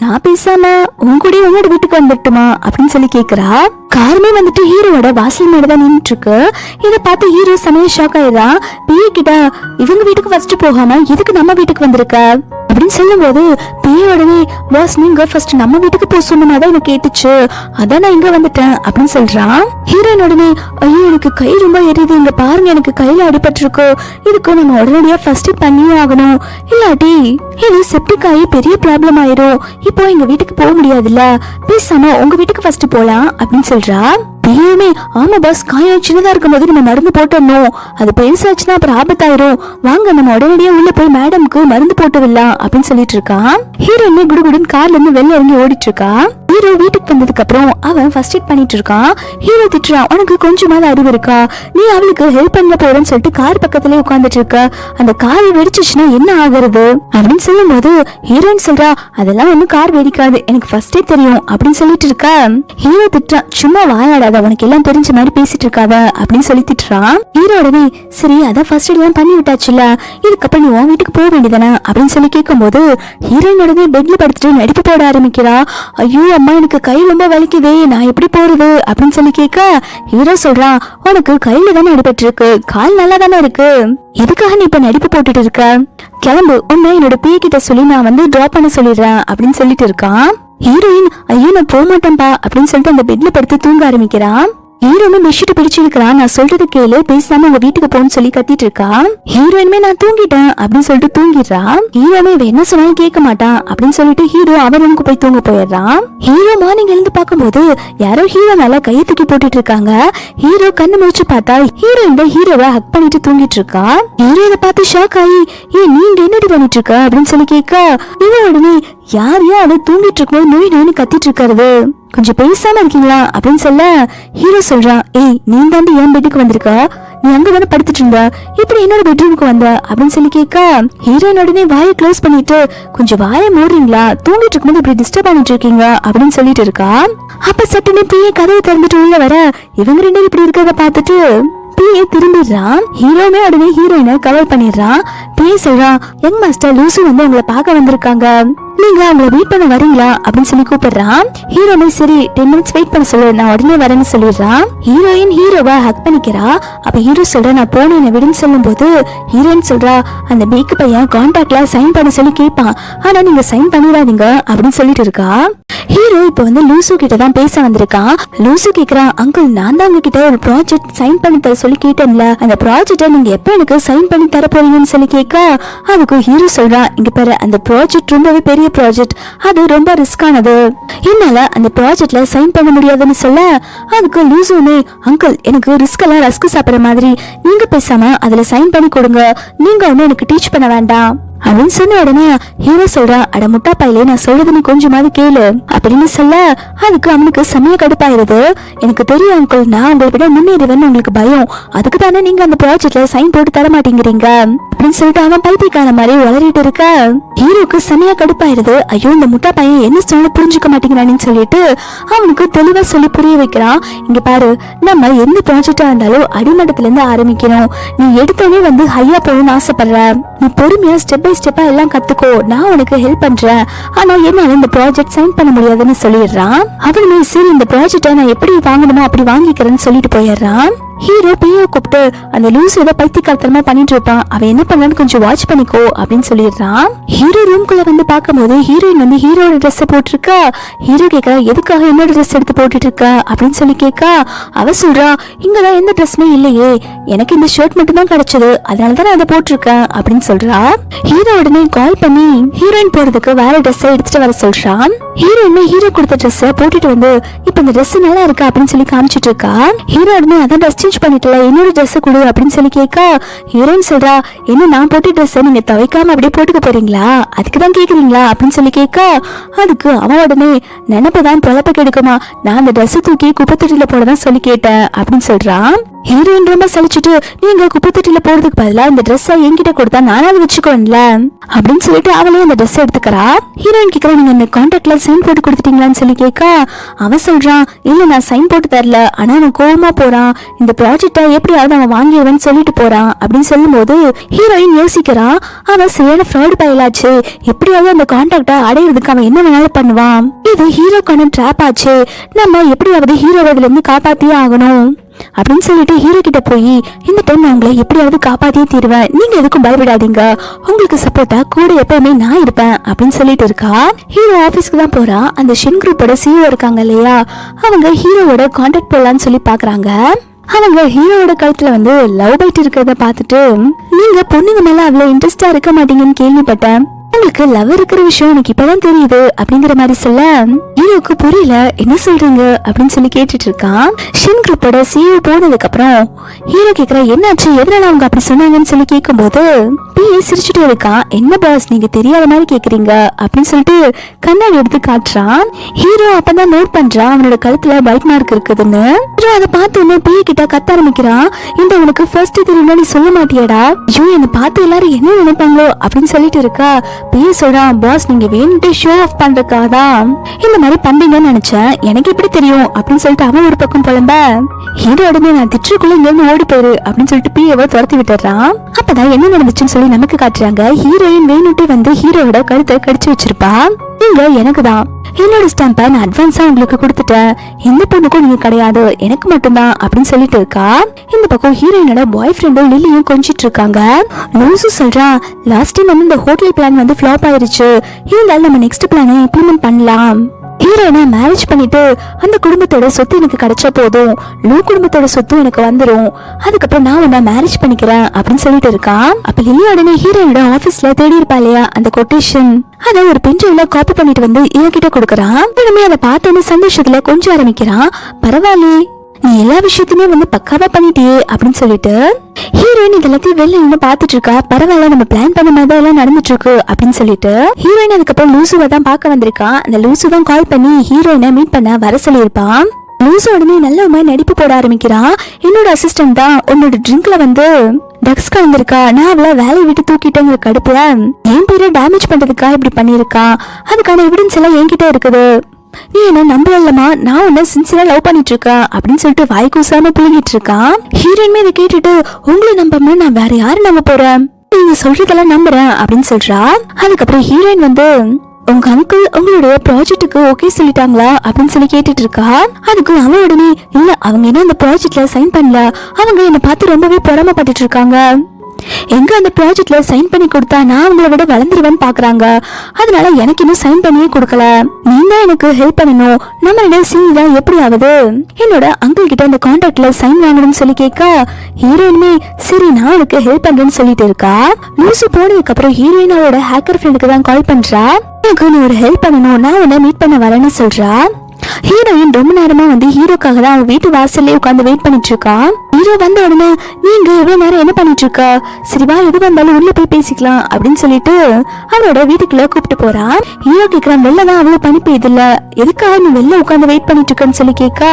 நான் பேசாம உங்க கூட உங்களோட வீட்டுக்கு வந்துட்டுமா அப்படின்னு சொல்லி கேக்குறா. காருமே வந்துட்டு ஹீரோட வாசல் மேடதான் நின்றுட்டு இருக்கு. இதை பார்த்து ஹீரோ செமையா ஷாக் ஆயிடுறா. பிஏ கிட்ட, இவங்க வீட்டுக்கு ஃபர்ஸ்ட் போகாம எதுக்கு நம்ம வீட்டுக்கு வந்திருக்க அப்படின்னு சொல்லும் போது பிஏ உடனே, பாஸ் நீங்க ஃபர்ஸ்ட் நம்ம வீட்டுக்கு போக சொன்னமாதான் எனக்கு கேட்டுச்சு, அதான் நான் இங்க வந்துட்டேன் அப்படின்னு சொல்றான். ஹீரோயின் உடனே, ஐயோ எனக்கு கை ரொம்ப எரியுது, இங்க பாருங்க எனக்கு கையில அடிபட்டிருக்கு, இதுக்கு நம்ம உடனடியா ஃபர்ஸ்ட் பண்ணியே ஆகணும், இல்லாட்டி இது செப்டிக் ஆகி பெரிய ப்ராப்ளம் ஆயிரும், இப்போ எங்க வீட்டுக்கு போக முடியாதுல்ல, பேசாம உங்க வீட்டுக்கு ஃபர்ஸ்ட் போலாம் அப்படின்னு சொல்றா. பிஏமே, ஆமா பாஸ் காயம் சின்னதா இருக்கும்போது நம்ம மருந்து போட்டோம், அது பெருசாச்சுன்னா அப்புறம் ஆபத்தாயிரும், வாங்க நம்ம உடனடியா உள்ள போய் மேடம்க்கு மருந்து போட்டு விடலாம் அப்படின்னு சொல்லிட்டு இருக்கான். ஹீரோயினுமே குடுகுடுன்னு கார்ல இருந்து வெளில இறங்கி ஓடிட்டு இருக்கா. ஹீரோ வீட்டுக்கு வந்ததுக்கு அப்புறம் அவன் ஃபர்ஸ்ட் எய்ட் பண்ணிட்டு இருக்கான். ஹீரோ திட்டுறான், உனக்கு கொஞ்சமாவது அறிவு இருக்கா? நீ அவளுக்கு ஹெல்ப் பண்ண போறேன்னு சொல்லிட்டு கார் பக்கத்துல உட்காந்துட்டு இருக்க, அந்த கார் வெடிச்சிச்சுன்னா என்ன ஆகுறது அப்படின்னு சொல்லும் போது ஹீரோயின் சொல்றா, அதெல்லாம் ஒன்னும் கார் வெடிக்காது, எனக்கு ஃபர்ஸ்டே தெரியும் அப்படின்னு சொல்லிட்டு இருக்க. ஹீரோ திட்டுறான், சும்மா வாயாடாத, உனக்கு எல்லாம் தெரிஞ்ச மாதிரி பேசிட்டு இருக்காத அப்படின்னு சொல்லி திட்டுறான். ஹீரோ உடனே சரி அதான் ஃபர்ஸ்ட் எய்ட் எல்லாம் பண்ணி விட்டாச்சுல, இதுக்கப்புறம் நீ உன் வீட்டுக்கு போக வேண்டியதானே அப்படின்னு சொல்லி கேட்கும் போது ஹீரோயின் உடனே பெட்ல படுத்துட்டு நடிப்பு போட ஆரம்பிக்கிறா. ஐயோ அம்மா எனக்கு கை ரொம்ப வலிக்குதே, நான் எப்படி போறது அப்படின்னு சொல்லி கேட்க ஹீரோ சொல்றான், உனக்கு கையில தானே அடிபட்டு இருக்கு, கால் நல்லா தானே இருக்கு, எதுக்காக நீ இப்ப நடிப்பு போட்டுட்டு இருக்க? கிளம்பு, உன்னை என்னோட பிஏ கிட்ட சொல்லி நான் வந்து டிராப் பண்ண சொல்லிடுறேன் அப்படின்னு சொல்லிட்டு இருக்கான். ஹீரோயின் ஐயோ நான் போக மாட்டேன்பா அப்படின்னு சொல்லிட்டு அந்த பெட்ல படுத்து தூங்க ஆரம்பிக்கிறான். ஹீரோயினும் பெட்ஷீட் பிடிச்சு இருக்கிறான், நான் சொல்றது கேளு, பேசாம உங்க வீட்டுக்கு போன்னு சொல்லி கத்திட்டு இருக்கான். ஹீரோயினுமே நான் தூங்கிட்டேன் அப்படின்னு சொல்லிட்டு தூங்கிடுறான். ஹீரோமே என்ன சொன்னாலும் கேட்க மாட்டான் அப்படின்னு சொல்லிட்டு ஹீரோ அவன் ரூமுக்கு போய் தூங்க போயிடுறான். ஹீரோ மார்னிங் எழுந்து பார்க்கும்போது யாரோ ஹீரோ மேல கையை தூக்கி போட்டுட்டு இருக்காங்க. ஹீரோ கண்ணு முடிச்சு பார்த்தா ஹீரோயின் ஹீரோவை ஹக் பண்ணிட்டு தூங்கிட்டு இருக்கா. ஹீரோயினை பார்த்து ஷாக் ஆகி, ஏன் நீங்க என்னடி பண்ணிட்டு இருக்க அப்படின்னு சொல்லி கேட்க ஹீரோ உடனே யார் அதை தூங்கிட்டு இருக்கும்போது நோய் நோய்னு கத்திட்டு இருக்காரு, கொஞ்சம் பேசாம இருக்கீங்களா அப்படின்னு சொல்ல ஹீரோ சொல்றான், ஏய் நீ தாண்டி என் பெட்டுக்கு வந்திருக்க, நீ அங்கதானே படுத்துட்டு இருந்த, இப்படி என்னோட பெட்ரூமுக்கு வந்த அப்படின்னு சொல்லி கேட்க ஹீரோயின் உடனே வாயை க்ளோஸ் பண்ணிட்டு, கொஞ்சம் வாயை மூடுறீங்களா, தூங்கிட்டு இருக்கும்போது இப்படி டிஸ்டர்ப் பண்ணிட்டு இருக்கீங்க அப்படின்னு சொல்லிட்டு இருக்கா. அப்ப சட்டுன்னு பிஏ கதவை திறந்துட்டு உள்ள வர இவங்க ரெண்டு பேரும் இப்படி இருக்கிறத பார்த்துட்டு பிஏ திரும்பிடுறான். ஹீரோமே உடனே ஹீரோயினை கவர் பண்ணிடுறான். பிஏ சொல்றான், யங் மாஸ்டர் லூசு வந்து உங்களை பார்க்க வந்திருக்காங்க, நீங்க அவங்கள வெயிட் பண்ண வரீங்களா அப்படின்னு சொல்லி கூப்பிடுறான். ஹீரோமே சரி 10 மினிட்ஸ் வெயிட் பண்ண சொல்லு, நான் உடனே வரேன்னு சொல்லிடுறான். ஹீரோயின் ஹீரோவை ஹக் பண்ணிக்கிறா. அப்ப ஹீரோ சொல்ற, நான் போன என்ன விடுன்னு சொல்லும் போது ஹீரோயின் சொல்றா, அந்த பேக்கு பையன் கான்டாக்ட்ல சைன் பண்ண சொல்லி கேட்பான், ஆனா நீங்க சைன் பண்ணிடாதீங்க அப்படின்னு சொல்லிட்டு இருக்கா. ஹீரோ இப்ப வந்து லூசு கிட்ட தான் பேச வந்திருக்கான். லூசு கேக்குறான், அங்கிள் நான் தான் உங்ககிட்ட ஒரு ப்ராஜெக்ட் சைன் பண்ணி தர சொல்லி கேட்டேன்ல, அந்த ப்ராஜெக்ட நீங்க எப்ப எனக்கு சைன் பண்ணி தர போறீங்கன்னு சொல்லி கேட்க அதுக்கு ஹீரோ சொல்றான், இங்க பாரு அந்த ப்ராஜெக்ட் ரொம்பவே பெரிய ப்ராஜெக்ட், அது ரொம்ப ரிஸ்கானது, என்னால அந்த ப்ராஜெக்ட்ல சைன் பண்ண முடியாதுன்னு சொல்ல அதுக்கு லூசுமே, அங்கிள் எனக்கு ரிஸ்க் எல்லாம் ரஸ்க் சாப்பிடுற மாதிரி, நீங்க பேசாம அதுல சைன் பண்ணி கொடுங்க, நீங்க ஒன்னும் எனக்கு டீச் பண்ண வேண்டாம் அப்படின்னு சொன்ன உடனே ஹீரோ சொல்றான், அட முட்டா பையிலே நான் சொல்றது நீ கொஞ்சமாவது கேளு அப்படின்னு சொல்ல அதுக்கு அவனுக்கு செமைய கடுப்பாயிருது. எனக்கு தெரியும் அங்கிள், நான் உங்களை விட முன்னேறுவேன்னு உங்களுக்கு பயம், அதுக்கு தானே நீங்க அந்த ப்ராஜெக்ட்ல சைன் போட்டு தர மாட்டேங்கிறீங்க அப்படின்னு சொல்லிட்டு அவன் பைத்தியக்கார மாதிரி வளரிட்டு இருக்க ஹீரோக்கு செமையா கடுப்பாயிருது. ஐயோ இந்த முட்டா பையன் என்ன சொன்ன புரிஞ்சுக்க மாட்டேங்கிறான்னு சொல்லிட்டு அவனுக்கு தெளிவா சொல்லி புரிய வைக்கிறான். இங்க பாரு, நம்ம எந்த ப்ராஜெக்டா இருந்தாலும் அடிமட்டத்துல இருந்து ஆரம்பிக்கணும், நீ எடுத்தோடனே வந்து ஹையா போகணும்னு ஆசைப்படுற, நீ பொறுமையா ஸ்டெப் பை ஸ்டெப்பா எல்லாம் கத்துக்கோ, நான் உனக்கு ஹெல்ப் பண்றேன், ஆனா என்னால இந்த ப்ராஜெக்ட் சைன் பண்ண முடியாதுன்னு சொல்லிடுறான். அவனுமே சரி இந்த ப்ராஜெக்ட நான் எப்படி வாங்கணுமோ அப்படி வாங்கிக்கிறேன்னு சொல்லிட்டு போயிடுறான். ஹீரோ பிஏ கூப்பிட்டு, அந்த லூஸ் ஏதோ பைத்தியக்காரத்தனமா பண்ணிட்டு இருப்பான், அவன் என்ன பண்ணான்னு கொஞ்சம் வாட்ச் பண்ணிக்கோ அப்படின்னு சொல்லிடுறான். ஹீரோ ரூம்குள்ள வந்து பார்க்கும்போது ஹீரோயின் வந்து ஹீரோட ட்ரெஸ் போட்டிருக்கா. ஹீரோ கேட்கறா, எதுக்காக என்னோட ட்ரெஸ் எடுத்து போட்டுட்டு இருக்க அப்படின்னு சொல்லி கேட்கா. அவ சொல்றா, இங்கதான் எந்த ட்ரெஸ்மே இல்லையே, எனக்கு இந்த ஷர்ட் மட்டும் தான் கிடைச்சது, அதனாலதான் நான் அதை போட்டிருக்கேன் அப்படின்னு சொல்றா. ஹீரோ உடனே கால் பண்ணி ஹீரோயின் போறதுக்கு வேற ட்ரெஸ் எடுத்துட்டு வர சொல்றான். ஹீரோயினுமே ஹீரோ கொடுத்த ட்ரெஸ் போட்டுட்டு வந்து இப்ப இந்த ட்ரெஸ் நல்லா இருக்கா அப்படின்னு சொல்லி காமிச்சிட்டு இருக்கா. ஹீரோ உடனே அதான் ட்ரெஸ் சேஞ்ச் பண்ணிட்டல, என்னோட ட்ரெஸ் கொடு அப்படின்னு சொல்லி கேட்க ஹீரோயின் சொல்றா, என்ன நான் போட்ட ட்ரெஸ் நீங்க துவைக்காம அப்படியே போட்டுக்க போறீங்களா, அதுக்குதான் கேக்குறீங்களா அப்படின்னு சொல்லி கேட்க அதுக்கு அவன் உடனே, நினைப்பதான் பொழப்ப கெடுக்குமா, நான் அந்த ட்ரெஸ் தூக்கி குப்பைத்தொட்டில போடதான் சொல்லி கேட்டேன் அப்படின்னு சொல்றான். ஹீரோயின் ரொம்ப சலிச்சுட்டு, நீங்க குப்பைத்தொட்டில போறதுக்கு பதிலா இந்த ட்ரெஸ் என்கிட்ட கொடுத்தா நானாவது வச்சுக்கோன்ல அப்படின்னு சொல்லிட்டு அவளே அந்த ட்ரெஸ் எடுத்துக்கிறா. ஹீரோயின் கேக்குறா, நீங்க இந்த கான்ட்ராக்ட்ல சைன் போட்டு கொடுத்துட்டீங்களான்னு சொல்லி கேட்க அவன் சொல்றான், இல்ல நான் சைன் போட்டு தரல, ஆனா அவன் கோவமா போறான், இந்த ப்ராஜெக்ட எப்படியாவது அவன் வாங்கிடுவேன்னு சொல்லிட்டு போறான் அப்படின்னு சொல்லும் போது ஹீரோயின் யோசிக்கிறான், அவன் சரியான ஃப்ராட் பயலாச்சு, எப்படியாவது அந்த கான்ட்ராக்ட அடையிறதுக்கு அவன் என்ன வேணாலும் பண்ணுவான், இது ஹீரோக்கான ட்ராப் ஆச்சு, நம்ம எப்படியாவது ஹீரோவை இதுல இருந்து காப்பாத்தியே ஆகணும் அப்படின்னு சொல்லிட்டு ஹீரோ கிட்ட போய், இந்த டைம் நான் உங்களை எப்படியாவது காப்பாத்தியே தீருவேன், நீங்க எதுக்கும் பயப்படாதீங்க, உங்களுக்கு சப்போர்ட்டா கூட எப்பவுமே நான் இருப்பேன் அப்படின்னு சொல்லிட்டு இருக்கா. ஹீரோ ஆபீஸ்க்கு தான் போறா. அந்த ஷின் குரூப்போட சிஇஓ இருக்காங்க இல்லையா, அவங்க ஹீரோவோட கான்டாக்ட் போடலான்னு சொல்லி பாக்குறாங்க. அவங்க ஹீரோவோட கழுத்துல வந்து லவ் பைட் இருக்கிறத பார்த்துட்டு, நீங்க பொண்ணுங்க மேல அவ்வளவு இன்ட்ரெஸ்டா இருக்க மாட்டீங்கன்னு கேள்விப்பட்டேன், உங்களுக்கு லவ் இருக்கிற விஷயம் எனக்கு இப்பதான் தெரியுது அப்படிங்கிற மாதிரி சொல்ல ஹீரோக்கு புரியல என்ன சொல்றீங்க அப்படின்னு சொல்லி கேட்டுட்டு இருக்கான். ஷின் குரூப்போட CEO போனதுக்கு அப்புறம் ஹீரோ கேக்குற என்னாச்சு எதனால அவங்க அப்படி சொன்னாங்கன்னு சொல்லி கேட்கும்போது பிஏ சிரிச்சுட்டு இருக்கான். என்ன பாஸ் நீங்க தெரியாத மாதிரி கேக்குறீங்க அப்படின்னு சொல்லிட்டு கண்ணாடி எடுத்து காட்டுறான். ஹீரோ அப்பதான் நோட் பண்றான் அவனோட கழுத்துல பைட் மார்க் இருக்குதுன்னு. ஹீரோ அதை பார்த்தோன்னே பிஏ கிட்ட கத்த ஆரம்பிக்கிறான். இந்த உனக்கு ஃபர்ஸ்ட் தெரியுமா நீ சொல்ல மாட்டியடா, ஐயோ என்ன பார்த்து எல்லாரும் என்ன நினைப்பாங்களோ அப்படின்னு சொல்லிட்டு இருக்கா. பிஏ சொல்றான் பாஸ் நீங்க வேணும்ட்டு ஷோ ஆஃப் பண்றதுக்காக தான் இந்த மாதிரி பண்றீங்கன்னு நினைச்சேன், எனக்கு எப்படி தெரியும் அப்படின்னு சொல்லிட்டு அவன் ஒரு பக்கம் புலம்ப ஹீரோ உடனே நான் திட்டுக்குள்ள இங்க இருந்து ஓடி போயிரு அப்படின்னு சொல்லிட்டு பிஏவை துரத்தி விட்டுறான். அப்பதான் என்ன நடந்துச்சுன்னு சொல்லி நமக்கு காட்டுறாங்க. ஹீரோயின் வேணும்ட்டு வந்து ஹீரோவோட கழுத்தை கடிச்சு வச்சிருப்பா. இங்க எனக்கு தான் என்னோட ஸ்டாம்பை நான் அட்வான்ஸா உங்களுக்கு கொடுத்துட்டேன், எந்த பொண்ணுக்கும் நீங்க கிடையாது எனக்கு மட்டும்தான் அப்படின்னு சொல்லிட்டு இருக்கா. இந்த பக்கம் ஹீரோயினோட பாய் ஃப்ரெண்டும் லில்லியும் கொஞ்சிட்டு இருக்காங்க. லூசு சொல்றான் லாஸ்ட் டைம் வந்து இந்த ஹோட்டல் பிளான் வந்து ஃபிளாப் ஆயிருச்சு, இருந்தாலும் நம்ம நெக்ஸ்ட் பிளானை இம்ப்ளிமெண்ட் பண்ணலாம். ஹீரோயினை மேரேஜ் பண்ணிட்டு அந்த குடும்பத்தோட சொத்து எனக்கு கிடைச்சா போதும், லூ குடும்பத்தோட சொத்து எனக்கு வந்துடும், அதுக்கப்புறம் நான் உன்னை மேரேஜ் பண்ணிக்கிறேன் அப்படின்னு சொல்லிட்டு இருக்கான். அப்ப லில்லி உடனே ஹீரோயினோட ஆபீஸ்ல தேடி இருப்பா இல்லையா அந்த கொட்டேஷன், அதை ஒரு பென்ட்ரைவ்ல காப்பி பண்ணிட்டு வந்து இவன்கிட்ட கொடுக்கறான். உடனே அதை பார்த்தோன்னு சந்தோஷத்துல கொஞ்சம் ஆரம்பிக்கிறான். பரவாயில்ல நீ எல்லா விஷயத்தையுமே வந்து பக்காவா பண்ணிட்டியே அப்படின்னு சொல்லிட்டு ஹீரோயின் இதெல்லாத்தையும் வெளில நின்று பாத்துட்டு இருக்கா. பரவாயில்ல நம்ம பிளான் பண்ண மாதிரி எல்லாம் நடந்துட்டு இருக்கு அப்படின்னு சொல்லிட்டு ஹீரோயின் அதுக்கப்புறம் லூசுவை தான் பார்க்க வந்திருக்கான். அந்த லூசு தான் கால் பண்ணி ஹீரோயினை மீட் பண்ண வர சொல்லியிருப்பான். லூசு உடனே நல்ல மாதிரி நடிப்பு போட ஆரம்பிக்கிறான். என்னோட அசிஸ்டன்ட் தான் உன்னோட ட்ரிங்க்ல வந்து ட்ரக்ஸ் கலந்துருக்கா, நான் அவளை வேலையை விட்டு தூக்கிட்டேங்கிற கடுப்புல என் பேரை டேமேஜ் பண்றதுக்கா இப்படி பண்ணிருக்கா, அதுக்கான எவிடன்ஸ் எல்லாம் என்கிட்ட இருக்குது, நீ என்ன நம்பலமா, நான் உன்ன சின்சியரா லவ் பண்ணிட்டு இருக்கேன் அப்படின்னு சொல்லிட்டு வாய் கூசாம புழுங்கிட்டு இருக்கான். ஹீரோயின் இதை கேட்டுட்டு உங்களை நம்பாம நான் வேற யாரு நம்ப போறேன், நீங்க சொல்றதெல்லாம் நம்புறேன் அப்படின்னு சொல்றா. அதுக்கப்புறம் ஹீரோயின் வந்து உங்க அங்கிள் உங்களுடைய ப்ராஜெக்டுக்கு ஓகே சொல்லிட்டாங்களா அப்படின்னு சொல்லி கேட்டுட்டு இருக்கா. அதுக்கு அவன் உடனே இல்ல அவங்க என்ன இந்த ப்ராஜெக்ட்ல சைன் பண்ணல, அவங்க என்ன பார்த்து ரொம்பவே பொறாமப்பட்டுட்டு இருக்காங்க, எங்க அந்த ப்ராஜெக்ட்ல சைன் பண்ணி கொடுத்தா நான் உங்களை விட வளர்ந்துருவேன்னு பாக்குறாங்க, அதனால எனக்கு இன்னும் சைன் பண்ணியே கொடுக்கல, நீ தான் எனக்கு ஹெல்ப் பண்ணணும், நம்ம சீன் தான் எப்படி ஆகுது, என்னோட அங்கிள் கிட்ட அந்த கான்ட்ராக்ட்ல சைன் வாங்கணும்னு சொல்லி கேட்க ஹீரோயினுமே சரி நான் உனக்கு ஹெல்ப் பண்றேன்னு சொல்லிட்டு இருக்கா. லூசு போனதுக்கு அப்புறம் ஹீரோயின் அவளோட ஹேக்கர் ஃப்ரெண்டுக்கு தான் கால் பண்றா. எனக்கு நீ ஒரு ஹெல்ப் பண்ணணும், நான் உன்னை மீட் பண்ண வரேன்னு சொல்றா. ஹீரோயின் ரொம்ப நேரமா வந்து ஹீரோக்காக தான் அவன் வீட்டு வாசல்லே உட்காந்து வெயிட் பண்ணிட்டு இருக்கா. ஹீரோ வந்த உடனே நீங்க இவ்வளவு நேரம் என்ன பண்ணிட்டு இருக்கா, சரிவா எது வந்தாலும் உள்ள போய் பேசிக்கலாம் அப்படின்னு சொல்லிட்டு அவனோட வீட்டுக்குள்ள கூப்பிட்டு போறான். ஹீரோ கேக்குறான் வெளிலதான் அவ்வளவு பனி பெய்யுது இல்ல, எதுக்காக நீ வெளில உட்காந்து வெயிட் பண்ணிட்டு இருக்கன்னு சொல்லி கேட்கா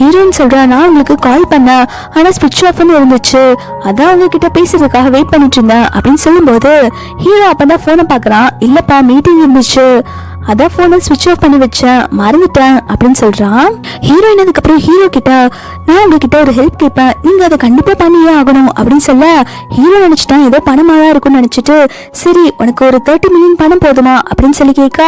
ஹீரோயின் சொல்றா நான் உங்களுக்கு கால் பண்ண ஆனா ஸ்விட்ச் ஆஃப்னு இருந்துச்சு, அதான் உங்ககிட்ட பேசுறதுக்காக வெயிட் பண்ணிட்டு இருந்தேன் அப்படின்னு சொல்லும்போது ஹீரோ அப்பதான் போனை பாக்குறான். இல்லப்பா மீட்டிங் இருந்துச்சு, அதான் போனை ஸ்விட்ச் ஆஃப் பண்ணி வச்சேன் மறந்துட்டேன் அப்படின்னு சொல்றான். ஹீரோயின் அதுக்கப்புறம் ஹீரோ கிட்ட நான் உங்ககிட்ட ஒரு ஹெல்ப் கேட்பேன், நீங்க அதை கண்டிப்பா பண்ணியே ஆகணும் அப்படின்னு சொல்ல ஹீரோ நினைச்சிட்டான் ஏதோ பணமாதான் இருக்கும்னு நினைச்சிட்டு சரி உனக்கு ஒரு 30 மில்லியன் பணம் போதுமா அப்படின்னு சொல்லி கேட்க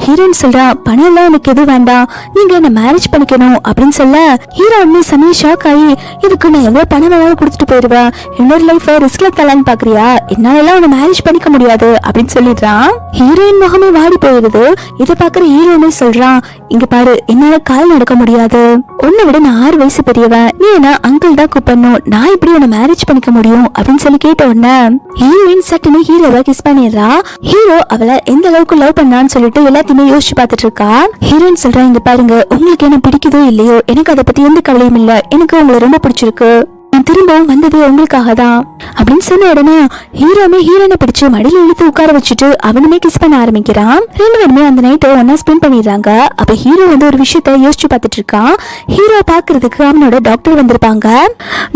ஹீரோயின் சொல்றா பணம் எல்லாம் எனக்கு எதுவும் வேண்டாம், நீங்க என்ன மேரேஜ் பண்ணிக்கணும் அப்படின்னு சொல்ல ஹீரோ ஒன்னு செமையா ஷாக் ஆகி இதுக்கு நான் எவ்வளவு பணம் வேணாலும் கொடுத்துட்டு போயிருவேன், என்னோட லைஃப் ரிஸ்க்ல தரலான்னு பாக்குறியா, என்னால எல்லாம் உன்னை மேரேஜ் பண்ணிக்க முடியாது அப்படின்னு சொல்லிடுறான். ஹீரோயின் முகமே வாடி போயிருது. இதை பாக்குற ஹீரோனே சொல்றான் இங்க பாரு என்னால கால் நடக்க முடியாது, உன்னை விட நான் 6 வயசு பெரியவன், நீ என்ன அங்கிள் தான் கூப்பிடணும், நான் இப்படி உன்னை மேரேஜ் பண்ணிக்க முடியும் அப்படின்னு சொல்லி கேட்ட உடனே ஹீரோயின் சட்டுன்னு ஹீரோவை கிஸ் பண்ணிடுறா. ஹீரோ அவளை எந்த அளவுக்கு லவ் பண்ணான்னு சொல்லிட்டு எல்லாத்தையுமே யோசிச்சு பார்த்துட்டு இருக்கா. ஹீரோயின் சொல்றா இங்க பாருங்க உங்களுக்கு என்ன பிடிக்குதோ இல்லையோ எனக்கு அதை பத்தி எந்த கவலையும் இல்ல, எனக்கு உங்களை ரொம்ப பிடிச்சிருக்கு, நான் திரும்பவும் வந்தது உங்களுக்காக தான் அப்படின்னு சொன்ன உடனே ஹீரோமே ஹீரோனை பிடிச்சு மடியில இழுத்து உட்கார வச்சுட்டு அவனுமே கிஸ் பண்ண ஆரம்பிக்கிறான். 2 பேருமே அந்த நைட்டை ஒன்னா ஸ்பெண்ட் பண்ணிடுறாங்க. அப்ப ஹீரோ வந்து ஒரு விஷயத்த யோசிச்சு பார்த்துட்டு இருக்கான். ஹீரோ பாக்குறதுக்கு அவனோட டாக்டர் வந்திருப்பாங்க.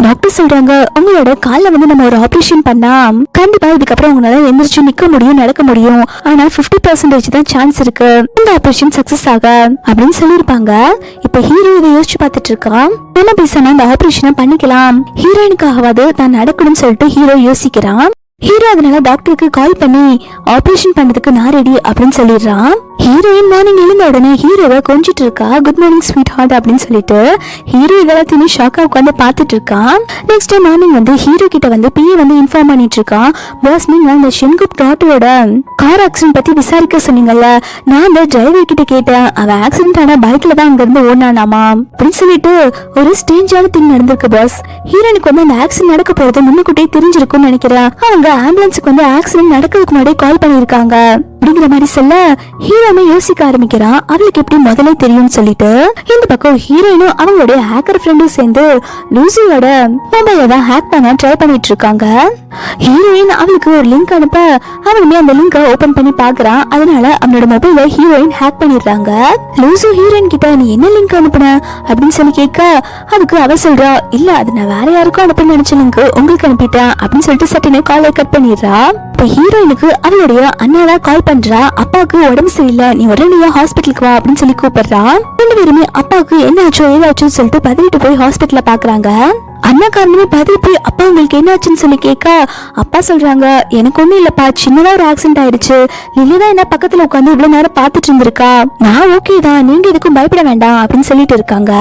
டாக்டர் சொல்றாங்க உங்களோட கால்ல வந்து நம்ம ஒரு ஆபரேஷன் பண்ணா கண்டிப்பா இதுக்கப்புறம் உங்களால எந்திரிச்சு நிக்க முடியும் நடக்க முடியும், ஆனா 50% தான் சான்ஸ் இருக்கு இந்த ஆபரேஷன் சக்சஸ் ஆக அப்படின்னு சொல்லியிருப்பாங்க. இப்ப ஹீரோ இதை யோசிச்சு பார்த்துட்டு இருக்கான். நம்ம பேசாம இந்த ஆபரேஷனை பண்ணிக்கலாம், ஹீரோயினுக்காகவாது தான் நடக்கணும்னு சொல்லிட்டு ஹீரோ யோசிக்கிறான். ஹீரோ அதனால டாக்டருக்கு கால் பண்ணி ஆபரேஷன் பண்றதுக்கு நான் ரெடி அப்படின்னு சொல்லிடுறான். ஹீரோயின் மார்னிங் எழுந்த உடனே ஹீரோவை கொஞ்சிட்டு இருக்கா. குட் மார்னிங் ஸ்வீட் ஹார்ட் அப்படின்னு சொல்லிட்டு ஹீரோ இதெல்லாத்தையுமே ஷாக்கா உட்காந்து பார்த்துட்டு இருக்கான். நெக்ஸ்ட் டே மார்னிங் வந்து ஹீரோ கிட்ட வந்து பிஏ வந்து இன்ஃபார்ம் பண்ணிட்டு இருக்கான். பாஸ் நீங்க அந்த ஷென்குப் டாட்டோட கார் ஆக்சிடென்ட் பத்தி விசாரிக்க சொன்னீங்கல்ல, நான் அந்த டிரைவர் கிட்ட கேட்டேன். அவன் ஆக்சிடென்ட் ஆன பைக்ல தான் அங்க இருந்து ஓடினானாமா அப்படின்னு சொல்லிட்டு ஒரு ஸ்டேஞ்சான திங் நடந்திருக்கு பாஸ். ஹீரோனுக்கு வந்து அந்த ஆக்சிடென்ட் நடக்க போறது முன்னுக்கூட்டியே தெரிஞ்சிருக்கும்னு நினைக்கிறேன். அவங்க ஆம்புலன்ஸுக்கு வந்து ஆக்சிடென்ட் நடக்கிறதுக்கு முன்னாடியே கால் பண்ணிருக்காங்க அப்படிங்கிற மாதிரி சொல்ல ஹீரோமே யோசிக்க ஆரம்பிக்கிறான். அவளுக்கு எப்படி முதல்ல தெரியும்னு சொல்லிட்டு இந்த பக்கம் ஹீரோயினும் அவங்களுடைய ஹேக்கர் ஃப்ரெண்டும் சேர்ந்து லூசியோட மொபைலை தான் ஹேக் பண்ண ட்ரை பண்ணிட்டு இருக்காங்க. ஹீரோயின் அவளுக்கு ஒரு லிங்க் அனுப்ப அவனுமே அந்த லிங்கை ஓபன் பண்ணி பாக்குறான். அதனால அவனோட மொபைலை ஹீரோயின் ஹேக் பண்ணிடுறாங்க. லூசு ஹீரோயின் கிட்ட நீ என்ன லிங்க் அனுப்புன அப்படின்னு சொல்லி கேட்க அதுக்கு அவ சொல்றா, இல்ல அது நான் வேற யாருக்கும் அனுப்ப நினைச்ச லிங்க் உங்களுக்கு அனுப்பிட்டேன் அப்படின்னு சொல்லிட்டு சட்டுனே காலை கட் பண்ணிடுறா. இப்ப ஹீரோயினுக்கு அவளுடைய அண்ணாதான் கால் பண்றா. அப்பாவுக்கு உடம்பு சரியில்லை, நீ உடனடியா ஹாஸ்பிட்டலுக்கு வா அப்படின்னு சொல்லி கூப்பிடுறா. ரெண்டு பேருமே அப்பாவுக்கு என்ன ஆச்சோ ஏதாச்சுன்னு சொல்லிட்டு பதவிட்டு போய் ஹாஸ்பிட்டல்ல பாக்குறாங்க. அண்ணா காரணமே பதில் போய் அப்பா உங்களுக்கு என்ன ஆச்சுன்னு சொல்லி கேட்க அப்பா சொல்றாங்க, எனக்கு ஒண்ணும் இல்லப்பா, சின்னதா ஒரு ஆக்சிடென்ட் ஆயிடுச்சு. லில்லிதான் என்ன பக்கத்துல உட்காந்து இவ்வளவு நேரம் பாத்துட்டு இருந்திருக்கா. நான் ஓகே தான், நீங்க எதுக்கும் பயப்பட வேண்டாம் அப்படின்னு சொல்லிட்டு இருக்காங்க.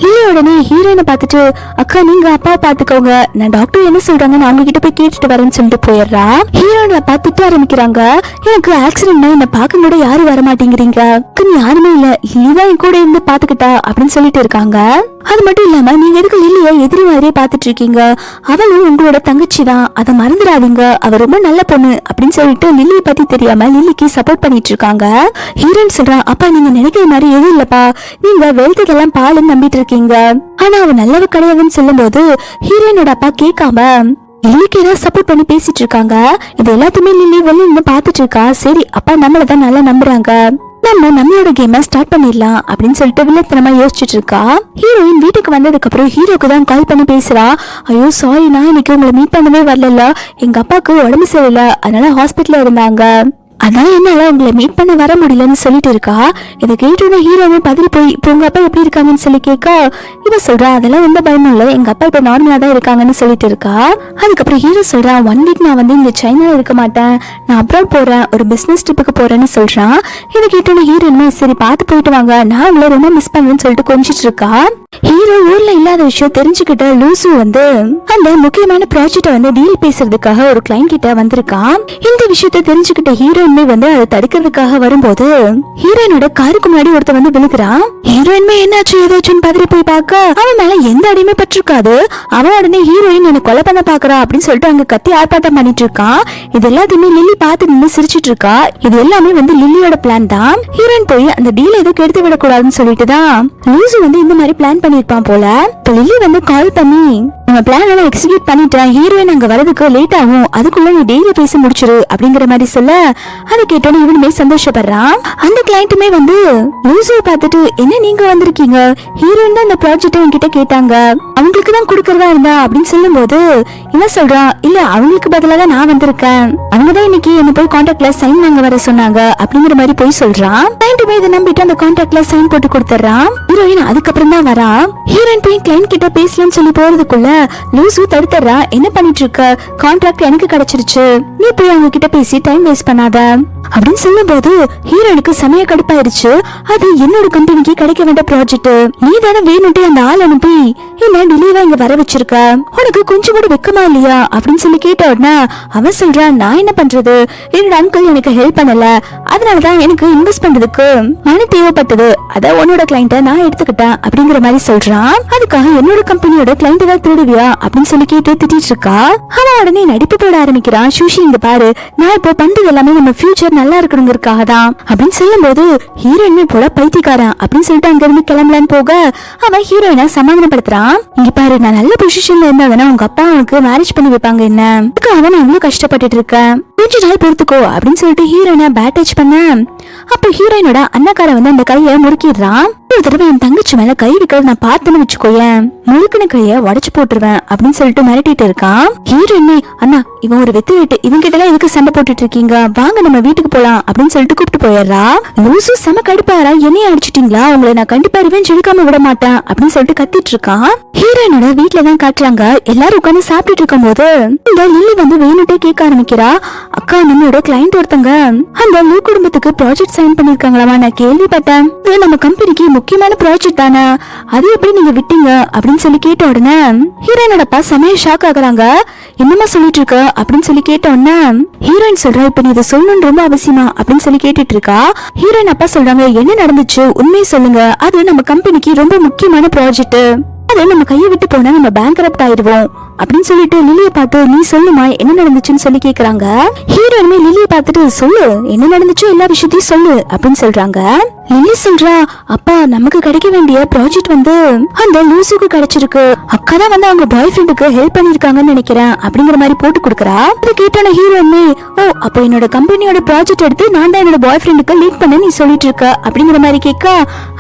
லில்லி உடனே ஹீரோயினை பார்த்துட்டு அக்கா நீங்க அப்பா பாத்துக்கோங்க, நான் டாக்டர் என்ன சொல்றாங்க நான் அவங்க கிட்ட போய் கேட்டுட்டு வரேன்னு சொல்லிட்டு போயிடுறா. ஹீரோயினை பார்த்துட்டு ஆரம்பிக்கிறாங்க, எனக்கு ஆக்சிடென்ட்னா என்ன பார்க்க கூட யாரும் வர மாட்டேங்கிறீங்க, யாருமே இல்ல, லில்லிதான் என் கூட இருந்து பாத்துக்கிட்டா அப்படின்னு சொல்லிட்டு இருக்காங்க. அது மட்டும் இல்லாம நீங்க எதுக்கு லில்லிய எதிரி மாதிரியே பாத்துட்டு இருக்கீங்க, அவளும் உங்களோட தங்கச்சி தான், அதை மறந்துடாதீங்க, அவ ரொம்ப நல்ல பொண்ணு அப்படின்னு சொல்லிட்டு லில்லியை பத்தி தெரியாம லில்லிக்கு சப்போர்ட் பண்ணிட்டு இருக்காங்க. ஹீரோயின் சொல்றா, அப்பா நீங்க நினைக்கிற மாதிரி எதுவும் இல்லப்பா, நீங்க வெல்த்துக்கெல்லாம் பாலுன்னு நம்பிட்டு இருக்கீங்க, ஆனா அவ நல்லவ கிடையாதுன்னு சொல்லும் போது ஹீரோயினோட அப்பா கேட்காம லில்லிக்கு ஏதாவது சப்போர்ட் பண்ணி பேசிட்டு இருக்காங்க. இது எல்லாத்தையுமே லில்லி வெளில இருந்து பாத்துட்டு இருக்கா. சரி அப்பா நம்மளதான் நல்லா நம்புறாங்க, நம்ம நம்மளோட கேமை ஸ்டார்ட் பண்ணிடலாம் அப்படின்னு சொல்லிட்டு வில்லத்தனமா யோசிச்சுட்டு இருக்கா. ஹீரோயின் வீட்டுக்கு வந்ததுக்கு அப்புறம் ஹீரோக்கு தான் கால் பண்ணி பேசுறா. ஐயோ சாரி, நான் இன்னைக்கு உங்களை மீட் பண்ணவே வரல, எங்க அப்பாவுக்கு உடம்பு சரியில்லை, அதனால ஹாஸ்பிட்டல்ல இருந்தாங்க, அதான் என்னால உங்களை மீட் பண்ண வர முடியலன்னு சொல்லிட்டு இருக்கா. இதை கேட்டோட ஹீரோவே பதில் போய் இப்போ உங்க அப்பா எப்படி இருக்காங்கன்னு சொல்லி கேட்க இவ சொல்றா, அதெல்லாம் எந்த பயமும் இல்லை, எங்க அப்பா இப்ப நார்மலா தான் இருக்காங்கன்னு சொல்லிட்டு இருக்கா. அதுக்கப்புறம் ஹீரோ சொல்றா, 1 வீக் நான் வந்து இங்க சைனால இருக்க மாட்டேன், நான் அப்ராட் போறேன், ஒரு பிசினஸ் ட்ரிப்புக்கு போறேன்னு சொல்றான். இதை கேட்டோட ஹீரோயினுமே சரி பார்த்து போயிட்டு வாங்க, நான் உங்களை ரொம்ப மிஸ் பண்ணுவேன்னு சொல்லிட்டு கொஞ்சிட்டு இருக்கா. ஹீரோ ஊர்ல இல்லாத விஷயம் தெரிஞ்சுக்கிட்ட லூசு வந்து அந்த முக்கியமான ப்ராஜெக்ட வந்து டீல் பேசுறதுக்காக ஒரு கிளைண்ட் கிட்ட வந்திருக்கான். இந்த விஷயத்த தெரிஞ்சுக்கிட்ட ஹீரோயின்மே வந்து அதை தடுக்கிறதுக்காக வரும்போது ஹீரோயினோட காருக்கு முன்னாடி ஒருத்த வந்து விழுகிறான். ஹீரோயின்மே என்னாச்சு ஏதாச்சுன்னு பதறி போய் பார்க்க அவன் மேல எந்த அடியுமே பட்டிருக்காது. அவன் உடனே ஹீரோயின் என்ன கொலை பண்ண பாக்குறா அப்படின்னு சொல்லிட்டு அங்க கத்தி ஆர்ப்பாட்டம் பண்ணிட்டு இருக்கான். இது எல்லாத்தையுமே லில்லி பார்த்து நின்று சிரிச்சிட்டு இருக்கா. இது எல்லாமே வந்து லில்லியோட பிளான் தான். ஹீரோயின் போய் அந்த டீல் எதுவும் கெடுத்து விடக்கூடாதுன்னு சொல்லிட்டு தான் லூசு வந்து இந்த மாதிரி பிளான் பண்ணிருப்பான் போல. இப்ப லில்லி வந்து கால் பண்ணி நம்ம பிளான் எல்லாம் எக்ஸிக்யூட் பண்ணிட்டேன், ஹீரோயின் அங்க வரதுக்கு லேட் ஆகும், அதுக்குள்ள நீ டெய்லி பேசி முடிச்சிரு அப்படிங்கிற மாதிரி சொல்ல அதை கேட்டோன்னு இவனுமே சந்தோஷப்படுறான். அந்த கிளைண்ட்டுமே வந்து லூசுவை பார்த்துட்டு என்ன நீங்க வந்திருக்கீங்க, ஹீரோயின் தான் இந்த ப்ராஜெக்ட் என்கிட்ட கேட்டாங்க, அவங்களுக்கு தான் கொடுக்கறதா இருந்தா அப்படின்னு சொல்லும் போது இவன் சொல்றான், இல்ல அவங்களுக்கு பதிலாக தான் நான் வந்திருக்கேன், அவங்கதான் இன்னைக்கு என்ன போய் கான்ட்ராக்ட்ல சைன் வாங்க வர சொன்னாங்க அப்படிங்கிற மாதிரி போய் சொல்றான். கிளைண்ட்டுமே இதை நம்பிட்டு அந்த கான்ட்ராக்ட்ல சைன் போட்டு கொடுத்துறான். ஹீரோயின் அதுக்கப்புறம் தான் வரா. ஹீரோயின் போய் கிளைண்ட் கிட்ட பேசலாம்னு சொல்லி போறதுக்குள்ள லூசு தடுத்துறா. என்ன பண்ணிட்டு இருக்க, கான்ட்ராக்ட் எனக்கு கிடைச்சிருச்சு, நீ போய் அவங்க கிட்ட பேசி டைம் வேஸ்ட் பண்ணாத அப்படின்னு சொல்லும் போது ஹீரோனுக்கு சமய கடுப்பாயிருச்சு. அது என்னோட கம்பெனிக்கு கிடைக்க வேண்டிய ப்ராஜெக்ட், நீ தானே வேணும்ட்டு அந்த ஆள் அனுப்பி என்ன டிலேவா இங்க வர வச்சிருக்க, உனக்கு கொஞ்சம் கூட வெக்கமா இல்லையா அப்படின்னு சொல்லி கேட்ட உடனே அவன் சொல்றான், நான் என்ன பண்றது, என்னோட அங்கிள் எனக்கு ஹெல்ப் பண்ணல, அதனாலதான் எனக்கு இன்வெஸ்ட் பண்றதுக்கு மணி தேவைப்பட்டது, அத உன்னோட கிளைண்ட நான் எடுத்துக்கிட்டேன் அப்படிங்கிற மாதிரி சொல்றான். அதுக்காக என்னோட கம்பெனியோட கிளைண்ட் தான் திருடுவியா அப்படின்னு சொல்லி கேட்டு திட்டிட்டு இருக்கா. அவன் உடனே நடிப்பு போட ஆரம்பிக்கிறான். சுஷி இங்க பாரு, நான் இப்போ பண்றது எல்லாமே நம்ம ஃபியூச்சர் நல்லா இருக்கணுங்கிறதுக்காக தான் அப்படின்னு சொல்லும் போது ஹீரோயின்மே போல பைத்தியக்காரன் அப்படின்னு சொல்லிட்டு அங்க இருந்து கிளம்பலான்னு போக அவன் ஹீரோயினை சமாதானப்படுத்துறான். இங்க பாரு, நான் நல்ல பொசிஷன்ல இருந்தாதானே உங்க அப்பா அவனுக்கு மேரேஜ் பண்ணி வைப்பாங்க, என்ன அவன் அவ்வளவு கஷ்டப்பட்டுட்டு இருக்கேன், கொஞ்ச நாள் பொறுத்துக்கோ அப்படின்னு சொல்லிட்டு ஹீரோயினை பேட் டச் பண்ண அப்ப ஹீரோயினோட அண்ணக்கார வந்து அந்த கையை முறுக்கிடுறான். இன்னொரு தடவை என் தங்கச்சி மேல கை வைக்கிறது நான் பார்த்தேன்னு வச்சுக்கோயேன், முழுக்கின கைய உடைச்சு போட்டுருவேன் அப்படின்னு சொல்லிட்டு மிரட்டிட்டு இருக்கான். ஹீரோயினே, அண்ணா இவன் ஒரு வெத்து வெட்டு, இவன் கிட்ட எல்லாம் எதுக்கு சண்டை போட்டுட்டு இருக்கீங்க, வாங்க நம்ம வீட்டுக்கு போலாம் அப்படின்னு சொல்லிட்டு கூப்பிட்டு போயிடுறா. லூசு செம கடுப்பாரா, என்னைய அடிச்சிட்டீங்களா, உங்களை நான் கண்டிப்பா ரிவெஞ்ச் எடுக்காம விட மாட்டேன் அப்படின்னு சொல்லிட்டு கத்திட்டு இருக்கான். ஹீரோயினோட வீட்டுலதான் காட்டுறாங்க. எல்லாரும் உட்காந்து சாப்பிட்டுட்டு இருக்கும் போது இந்த லில்லி வந்து வேணுட்டே கேட்க ஆரம்பிக்கிறா. அக்கா, நம்மளோட கிளைண்ட் ஒருத்தங்க அந்த லூ குடும்பத்துக்கு ப்ராஜெக்ட் சைன் பண்ணிருக்காங்களாமா, நான் கேள்விப்பட்டேன். இது நம்ம கம்பெனிக்கு முக்கியமான ப்ராஜெக்ட் தானே, அது எப்படி நீங்க விட்டீங்க அப்படின்னு சொல்லி கேட்ட உடனே ஹீரோயினோட அப்பா செமையா ஷாக் ஆகுறாங்க. என்னமா சொல்லிட்டு இருக்க அப்படின்னு சொல்லி கேட்ட உடனே ஹீரோயின் சொல்றா, இப்ப நீ இதை சொல்லணும்னு ரொம்ப அவசியமா அப்படின்னு சொல்லி கேட்டுட்டு இருக்கா. ஹீரோயின் அப்பா சொல்றாங்க, என்ன நடந்துச்சு உண்மையை சொல்லுங்க, அது நம்ம கம்பெனிக்கு ரொம்ப முக்கியமான ப்ராஜெக்ட், அது நம்ம கையை விட்டு போனா நம்ம பேங்க்ரப்ட் ஆயிடுவோம் அப்படின்னு சொல்லிட்டு லில்லியை பார்த்து நீ சொல்லுமா என்ன நடந்துச்சுன்னு சொல்லி கேக்குறாங்க. ஹீரோயினுமே லில்லியை பார்த்துட்டு சொல்லு, என்ன நடந்துச்சோ எல்லா விஷயத்தையும் சொல்லு அப்படின்னு சொல்றாங்க. லில்லி சொல்றா, அப்பா நமக்கு கிடைக்க வேண்டிய ப்ராஜெக்ட் வந்து அந்த லூசுக்கு கிடைச்சிருக்கு, அக்கா தான் வந்து அவங்க பாய் ஃப்ரெண்டுக்கு ஹெல்ப் பண்ணிருக்காங்கன்னு நினைக்கிறேன் அப்படிங்கிற மாதிரி போட்டு கொடுக்குறா. அது கேட்டான ஹீரோயினே, ஓ அப்ப என்னோட கம்பெனியோட ப்ராஜெக்ட் எடுத்து நான் தான் என்னோட பாய் ஃப்ரெண்டுக்கு லீக் பண்ண நீ சொல்லிட்டு இருக்க அப்படிங்கிற மாதிரி கேட்க,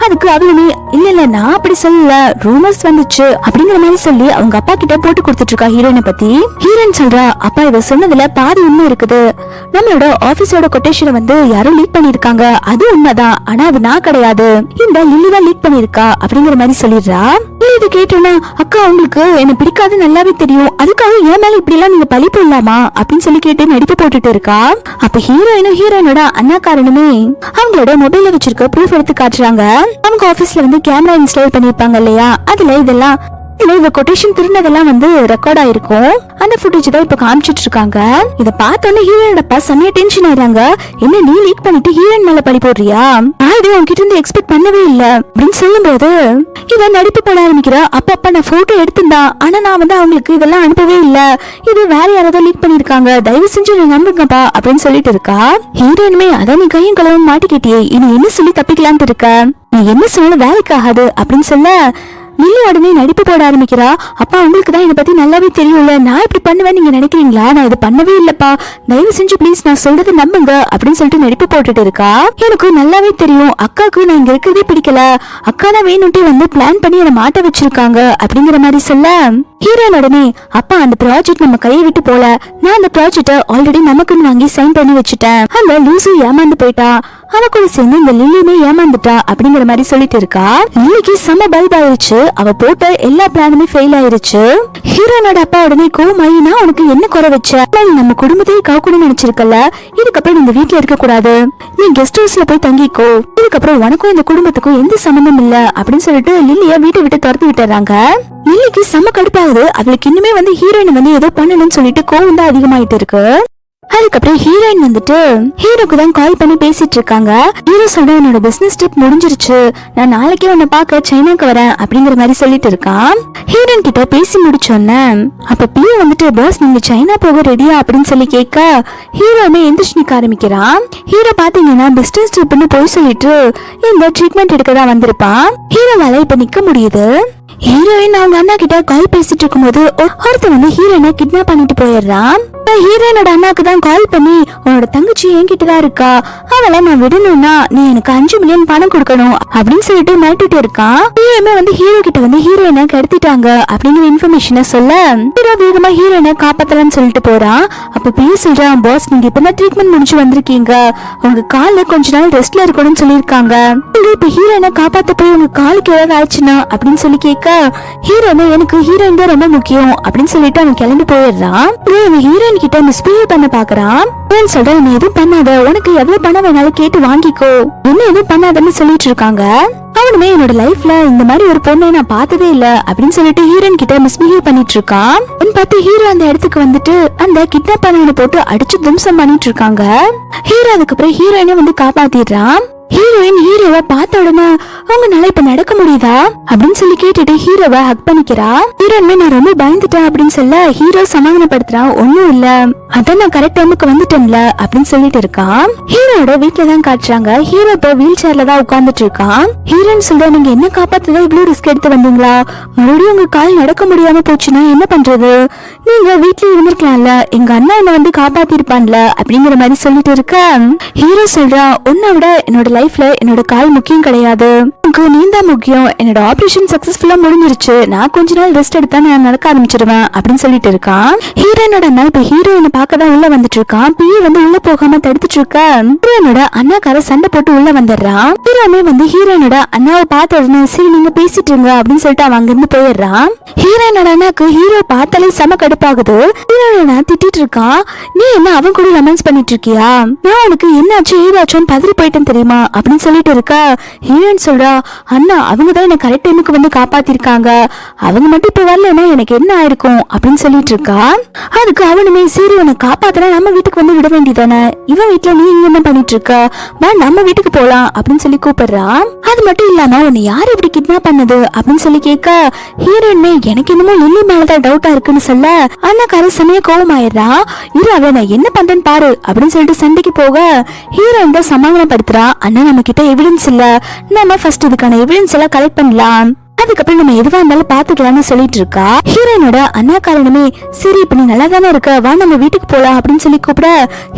அதுக்கு அவளுமே இல்ல நான் அப்படி சொல்லல, ரூமர்ஸ் வந்துச்சு அப்படிங்கிற மாதிரி சொல்லி அவங்க அப்பா கிட்ட போட்டு கொடுத்துட்டு இருக்கா ஹீரோயினை பத்தி. ஹீரோயின் சொல்றா, அப்பா இவ சொன்னதுல பாதி உண்மை இருக்குது, நம்மளோட ஆபீஸோட கொட்டேஷனை வந்து யாரும் லீக் பண்ணிருக்காங்க, அது உண்மைதான், ஆனா அது நான் கிடையாது, இந்த லில்லி தான் லீக் பண்ணிருக்கா அப்படிங்கிற மாதிரி சொல்லிடுறா. இது கேட்டோன்னா, அக்கா உங்களுக்கு என்ன பிடிக்காது நல்லாவே தெரியும், அதுக்காக ஏன் மேல இப்படி எல்லாம் நீங்க பழி போடலாமா அப்படின்னு சொல்லி கேட்டு நடிப்பு போட்டுட்டு இருக்கா. அப்ப ஹீரோயினும் ஹீரோயினோட அண்ணா காரணமே அவங்களோட மொபைல்ல வச்சிருக்க ப்ரூஃப் எடுத்து காட்டுறாங்க. அவங்க ஆபீஸ்ல வந்து கேமரா இன்ஸ்டால் பண்ணிருப்பாங்க இல்லையா, அதுல இதெல்லாம் இவ கொட்டேஷன் திருநதெல்லாம் வந்து ரெக்கார்ட் ஆயிருக்கும். அந்த ஃபுட்டேஜ் தான் இப்ப காமிச்சிட்டு இருக்காங்க. இத பார்த்தோன்னே ஹீரோயினோட அப்பா செமையா டென்ஷன் ஆயிடுறாங்க. என்ன நீ லீக் பண்ணிட்டு ஹீரோயின் மேல பழி போடுறியா, நான் இது உன்கிட்ட இருந்து எக்ஸ்பெக்ட் பண்ணவே இல்ல அப்படின்னு சொல்லும் போது இவன் நடிப்பு போட ஆரம்பிக்கிறா. அப்பா நான் போட்டோ எடுத்திருந்தான், ஆனா நான் வந்து அவங்களுக்கு இதெல்லாம் அனுப்பவே இல்ல, இது வேற யாராவது லீக் பண்ணிருக்காங்க, தயவு செஞ்சு நீ நம்புங்கப்பா அப்படின்னு சொல்லிட்டு இருக்கா. ஹீரோயினுமே அதான் நீ கையும் களவும் மாட்டிக்கிட்டியே, இனி என்ன சொல்லி தப்பிக்கலான்ட்டு இருக்க, நீ என்ன சொன்னாலும் வேலைக்கு ஆகாது அப்படின்னு சொல்ல லில்லி உடனே நடிப்பு போட ஆரம்பிக்கிறா. அப்பா உங்களுக்கு தான் இதை பத்தி நல்லாவே தெரியும்ல, நான் இப்படி பண்ணுவேன் நீங்க நினைக்கிறீங்களா, நான் இது பண்ணவே இல்லப்பா, தயவு செஞ்சு ப்ளீஸ் நான் சொல்றது நம்புங்க அப்படின்னு சொல்லிட்டு நடிப்பு போட்டுட்டு இருக்கா. எனக்கு நல்லாவே தெரியும் அக்காவுக்கு நான் இங்க இருக்கிறதே பிடிக்கல, அக்கா தான் வேணும்ட்டே வந்து பிளான் பண்ணி என்னை மாட்ட வச்சிருக்காங்க அப்படிங்கிற மாதிரி சொல்ல ஹீரோயின் உடனே, அப்பா அந்த ப்ராஜெக்ட் நம்ம கையை விட்டு போல, நான் அந்த ப்ராஜெக்ட ஆல்ரெடி நமக்குன்னு வாங்கி சைன் பண்ணி வச்சுட்டேன், அந்த லூசு ஏமாந்து போயிட்டா, அவ கூட சேர்ந்து இந்த லில்லியுமே ஏமாந்துட்டா அப்படிங்கிற மாதிரி சொல்லிட்டு இருக்கா. லில்லிக்கு செம பல்ப் ஆயிருச்சு, அவ போட்ட எல்லா பிளானுமே ஃபெயில் ஆயிருச்சு. ஹீரோனோட அப்பா உடனே கோமாயி, நான் உனக்கு என்ன குறை வச்ச, நீ நம்ம குடும்பத்தையே காக்கணும்னு நினைச்சிருக்கல, இதுக்கப்புறம் இந்த வீட்டுல இருக்க கூடாது, நீ கெஸ்ட் ஹவுஸ்ல போய் தங்கிக்கோ, இதுக்கப்புறம் உனக்கும் இந்த குடும்பத்துக்கும் எந்த சம்பந்தம் இல்ல அப்படின்னு சொல்லிட்டு லில்லிய வீட்டை விட்டு துரத்து விட்டுறாங்க. லில்லிக்கு செம கடுப்பாகுது, அவளுக்கு இன்னுமே வந்து ஹீரோயின் வந்து ஏதோ பண்ணணும்னு சொல்லிட்டு கோவம் தான் அதிகமாயிட்டு இருக்கு. அதுக்கப்புறம் ஹீரோயின் வந்துட்டு ஹீரோக்கு தான் கால் பண்ணி பேசிட்டு இருக்காங்க. ஹீரோ சொல்ற, என்னோட பிசினஸ் ட்ரிப் முடிஞ்சிருச்சு, நான் நாளைக்கே உன்னை பார்க்க சைனாக்கு வரேன் அப்படிங்கிற மாதிரி சொல்லிட்டு இருக்கான். ஹீரோயின் கிட்ட பேசி முடிச்சோன்னே அப்ப பிய வந்துட்டு, பாஸ் நீங்க சைனா போக ரெடியா அப்படின்னு சொல்லி கேட்க ஹீரோமே எந்திரிச்சு நிக்க ஆரம்பிக்கிறான். ஹீரோ பாத்தீங்கன்னா பிசினஸ் ட்ரிப்னு போய் சொல்லிட்டு இந்த ட்ரீட்மெண்ட் எடுக்க தான் வந்திருப்பான். ஹீரோவால இப்ப நிக்க முடியுது. ஹீரோயின் அவங்க அண்ணா கிட்ட கால் பேசிட்டு இருக்கும்போது ஒருத்தர் வந்து ஹீரோயினை கிட்னாப் பண்ணிட்டு போயிடுறான். ஹீரோயினோட அண்ணாக்கு தான் கால் பண்ணி, உன்னோட தங்கச்சி என்கிட்டதான் இருக்கா, அவளை நான் விடணும்னா நீ எனக்கு 5 மில்லியன் பணம் கொடுக்கணும் அப்படின்னு சொல்லிட்டு மிரட்டிட்டு இருக்கான். ஹீரோயுமே வந்து ஹீரோ கிட்ட வந்து ஹீரோயினை கடத்திட்டாங்க அப்படிங்கிற இன்ஃபர்மேஷனை சொல்ல ஹீரோ வேகமா ஹீரோயினை காப்பாத்தலாம்னு சொல்லிட்டு போறான். அப்ப பிய சொல்றான், பாஸ் நீங்க இப்பதான் ட்ரீட்மெண்ட் முடிச்சு வந்திருக்கீங்க, உங்க கால கொஞ்ச நாள் ரெஸ்ட்ல இருக்கணும்னு சொல்லியிருக்காங்க, இப்ப ஹீரோயினை காப்பாத்த போய் உங்க காலுக்கு ஏதாவது ஆச்சுன்னா அப்படின்னு சொல்லி கேட்க ஹீரோமே எனக்கு ஹீரோயின் தான் ரொம்ப முக்கியம் அப்படின்னு சொல்லிட்டு அவன் கிளம்பி போயிடுறான். ஹீரோயின் கிட்ட மிஸ்பிஹேவ் பண்ண பாக்குறான். சொல்ற, நீ எதுவும் பண்ணாத, உனக்கு எவ்வளவு பணம் வேணாலும் கேட்டு வாங்கிக்கோ, என்ன எதுவும் பண்ணாதன்னு சொல்லிட்டு இருக்காங்க. அவனுமே என்னோட லைஃப்ல இந்த மாதிரி ஒரு பொண்ணை நான் பார்த்ததே இல்ல அப்படின்னு சொல்லிட்டு ஹீரோயின் கிட்ட மிஸ்பிஹேவ் பண்ணிட்டு இருக்கான். பார்த்து ஹீரோ அந்த இடத்துக்கு வந்துட்டு அந்த கிட்னாப் பண்ணவனை போட்டு அடிச்சு தும்சம் பண்ணிட்டு இருக்காங்க. ஹீரோ அதுக்கப்புறம் ஹீரோயினை வந்து காப்பாத்திடுறான். ஹீரோயின் ஹீரோவை பார்த்த உடனே அவங்கனால இப்ப நடக்க முடியுதா அப்படின்னு சொல்லி கேட்டுட்டு ஹீரோவை ஹக் பண்ணிக்கிறா. ஹீரோயின்மே நான் ரொம்ப பயந்துட்டேன் அப்படின்னு சொல்ல ஹீரோ சமாதானப்படுத்துறான், ஒண்ணும் இல்ல, அதான் நான் கரெக்ட் டைமுக்கு வந்துட்டேன்ல அப்படின்னு சொல்லிட்டு இருக்கான். ஹீரோட வீட்டுல தான் காட்டுறாங்க. ஹீரோ இப்ப வீல் சேர்ல தான் உட்கார்ந்துட்டு இருக்கான். ஹீரோயின் சொல்ற, நீங்க என்ன காப்பாத்ததான் இவ்வளவு ரிஸ்க் எடுத்து வந்தீங்களா, மறுபடியும் உங்க கால் நடக்க முடியாம போச்சுன்னா என்ன பண்றது, நீங்க வீட்டுல இருந்திருக்கலாம்ல, எங்க அண்ணா என்ன வந்து காப்பாத்திருப்பான்ல அப்படிங்கிற மாதிரி சொல்லிட்டு இருக்க ஹீரோ சொல்றா, உன்னை விட என்னோட லைஃப்ல என்னோட கால் முக்கியம் கிடையாது, எனக்கு நீ தான் முக்கியம், என்னோட ஆபரேஷன் சக்சஸ்ஃபுல்லா முடிஞ்சிருச்சு, நான் கொஞ்ச நாள் ரெஸ்ட் எடுத்தா நான் நடக்க ஆரம்பிச்சிருவேன் அப்படின்னு சொல்லிட்டு இருக்கான். ஹீரோயினோட அண்ணா இப்ப ஹீரோயினை பார்க்க தான் உள்ள வந்துட்டு இருக்கான். பிஏ வந்து உள்ள போகாம தடுத்துட்டு இருக்க ஹீரோயினோட அண்ணாக்கார சண்டை போட்டு உள்ள வந்துடுறான். ஹீரோமே வந்து ஹீரோயினோட அண்ணாவை பார்த்த உடனே சரி நீங்க பேசிட்டு இருங்க அப்படின்னு சொல்லிட்டு அவன் அங்கிருந்து போயிடுறான். ஹீரோயினோட அண்ணாக்கு ஹீரோ பார்த்தாலே செம கடுப்பாகுது. ஹீரோயின திட்டிட்டு இருக்கான், நீ என்ன அவன் கூட ரொமான்ஸ் பண்ணிட்டு இருக்கியா, நான் உனக்கு என்னாச்சு ஏதாச்சும் பதறி போயிட்டேன் தெரியுமா அப்படின்னு சொல்லிட்டு இருக்கா. ஹீரோயின் சொல்றா, அண்ணா அவங்க தான் என்ன கரெக்ட் டைமுக்கு வந்து காப்பாத்திருக்காங்க, அவங்க மட்டும் இப்ப வரலன்னா எனக்கு என்ன ஆயிருக்கும் அப்படின்னு சொல்லிட்டு இருக்கா. அதுக்கு அவனுமே சரி உன்னை காப்பாத்தினா நம்ம வீட்டுக்கு வந்து விட வேண்டியதானே, இவன் வீட்டுல நீ இங்க என்ன பண்ணிட்டு இருக்க, வா நம்ம வீட்டுக்கு போலாம் அப்படின்னு சொல்லி கூப்பிடுறான். அது மட்டும் இல்லாம உன்னை யார் இப்படி கிட்னாப் பண்ணது அப்படின்னு சொல்லி கேட்க ஹீரோயின்மே எனக்கு என்னமோ லில்லி மேலதான் டவுட்டா இருக்குன்னு சொல்ல அண்ணாக்கார சமய கோவமாயிடுறா. இரு அவன் என்ன பண்றேன்னு பாரு அப்படின்னு சொல்லிட்டு சண்டைக்கு போக ஹீரோயின் தான் சமாதானப்படுத்துறா. அண்ணா நம்ம கிட்ட எவிடன்ஸ் இல்ல, நம்ம ஃபர்ஸ்ட் இதுக்கான எவிடன்ஸ் எல்லாம் கலெக்ட் பண்ணலாம், அதுக்கப்புறம் நம்ம எதுவா இருந்தாலும் பாத்துக்கலாம்னு சொல்லிட்டு இருக்கா. ஹீரோயினோட அண்ணா காரணமே சரி இப்ப நீ நல்லா தானே இருக்க, வா நம்ம வீட்டுக்கு போலாம் அப்படின்னு சொல்லி கூப்பிட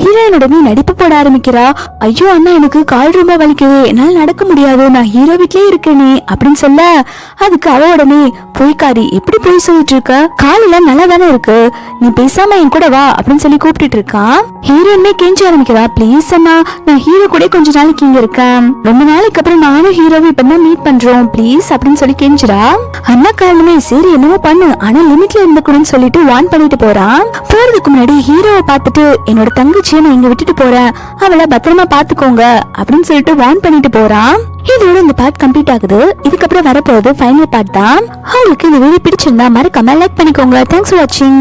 ஹீரோயினோட நீ நடிப்பு போட ஆரம்பிக்கிறா. ஐயோ அண்ணா எனக்கு கால் ரொம்ப வலிக்குது, என்னால நடக்க முடியாது, நான் ஹீரோ வீட்லயே இருக்கேனே அப்படின்னு சொல்ல அதுக்கு அவ உடனே போய்க்காரி எப்படி போய் சொல்லிட்டு இருக்க, காலெல்லாம் நல்லா தானே இருக்கு, நீ பேசாம என் கூட வா அப்படின்னு சொல்லி கூப்பிட்டு இருக்கான். ஹீரோயின்மே கெஞ்சி ஆரம்பிக்கிறா, பிளீஸ் அண்ணா நான் ஹீரோ கூட கொஞ்ச நாளைக்கு இங்க இருக்கேன், ரொம்ப நாளைக்கு அப்புறம் நானும் ஹீரோவை இப்பதான் மீட் பண்றோம் ப்ளீஸ் அப்படின்னு சொல்லி கெஞ்சிரா. அண்ணா காரணமே சரி என்னமோ பண்ணு ஆனா லிமிட்ல இருந்துக்கூடன்னு சொல்லிட்டு வான் பண்ணிட்டு போறான். போறதுக்கு முன்னாடி ஹீரோவை பார்த்துட்டு என்னோட தங்கச்சியை நான் இங்க விட்டுட்டு போறேன், அவளை பத்திரமா பாத்துக்கோங்க அப்படின்னு சொல்லிட்டு வான் பண்ணிட்டு போறான். இதோட இந்த பார்ட் கம்ப்ளீட் ஆகுது. இதுக்கப்புறம் வரப்போகுது ஃபைனல் பார்ட் தான். உங்களுக்கு இந்த வீடியோ பிடிச்சிருந்தா மறக்காம லைக் பண்ணிக்கோங்க. தேங்க்ஸ் ஃபார் வாட்சிங்.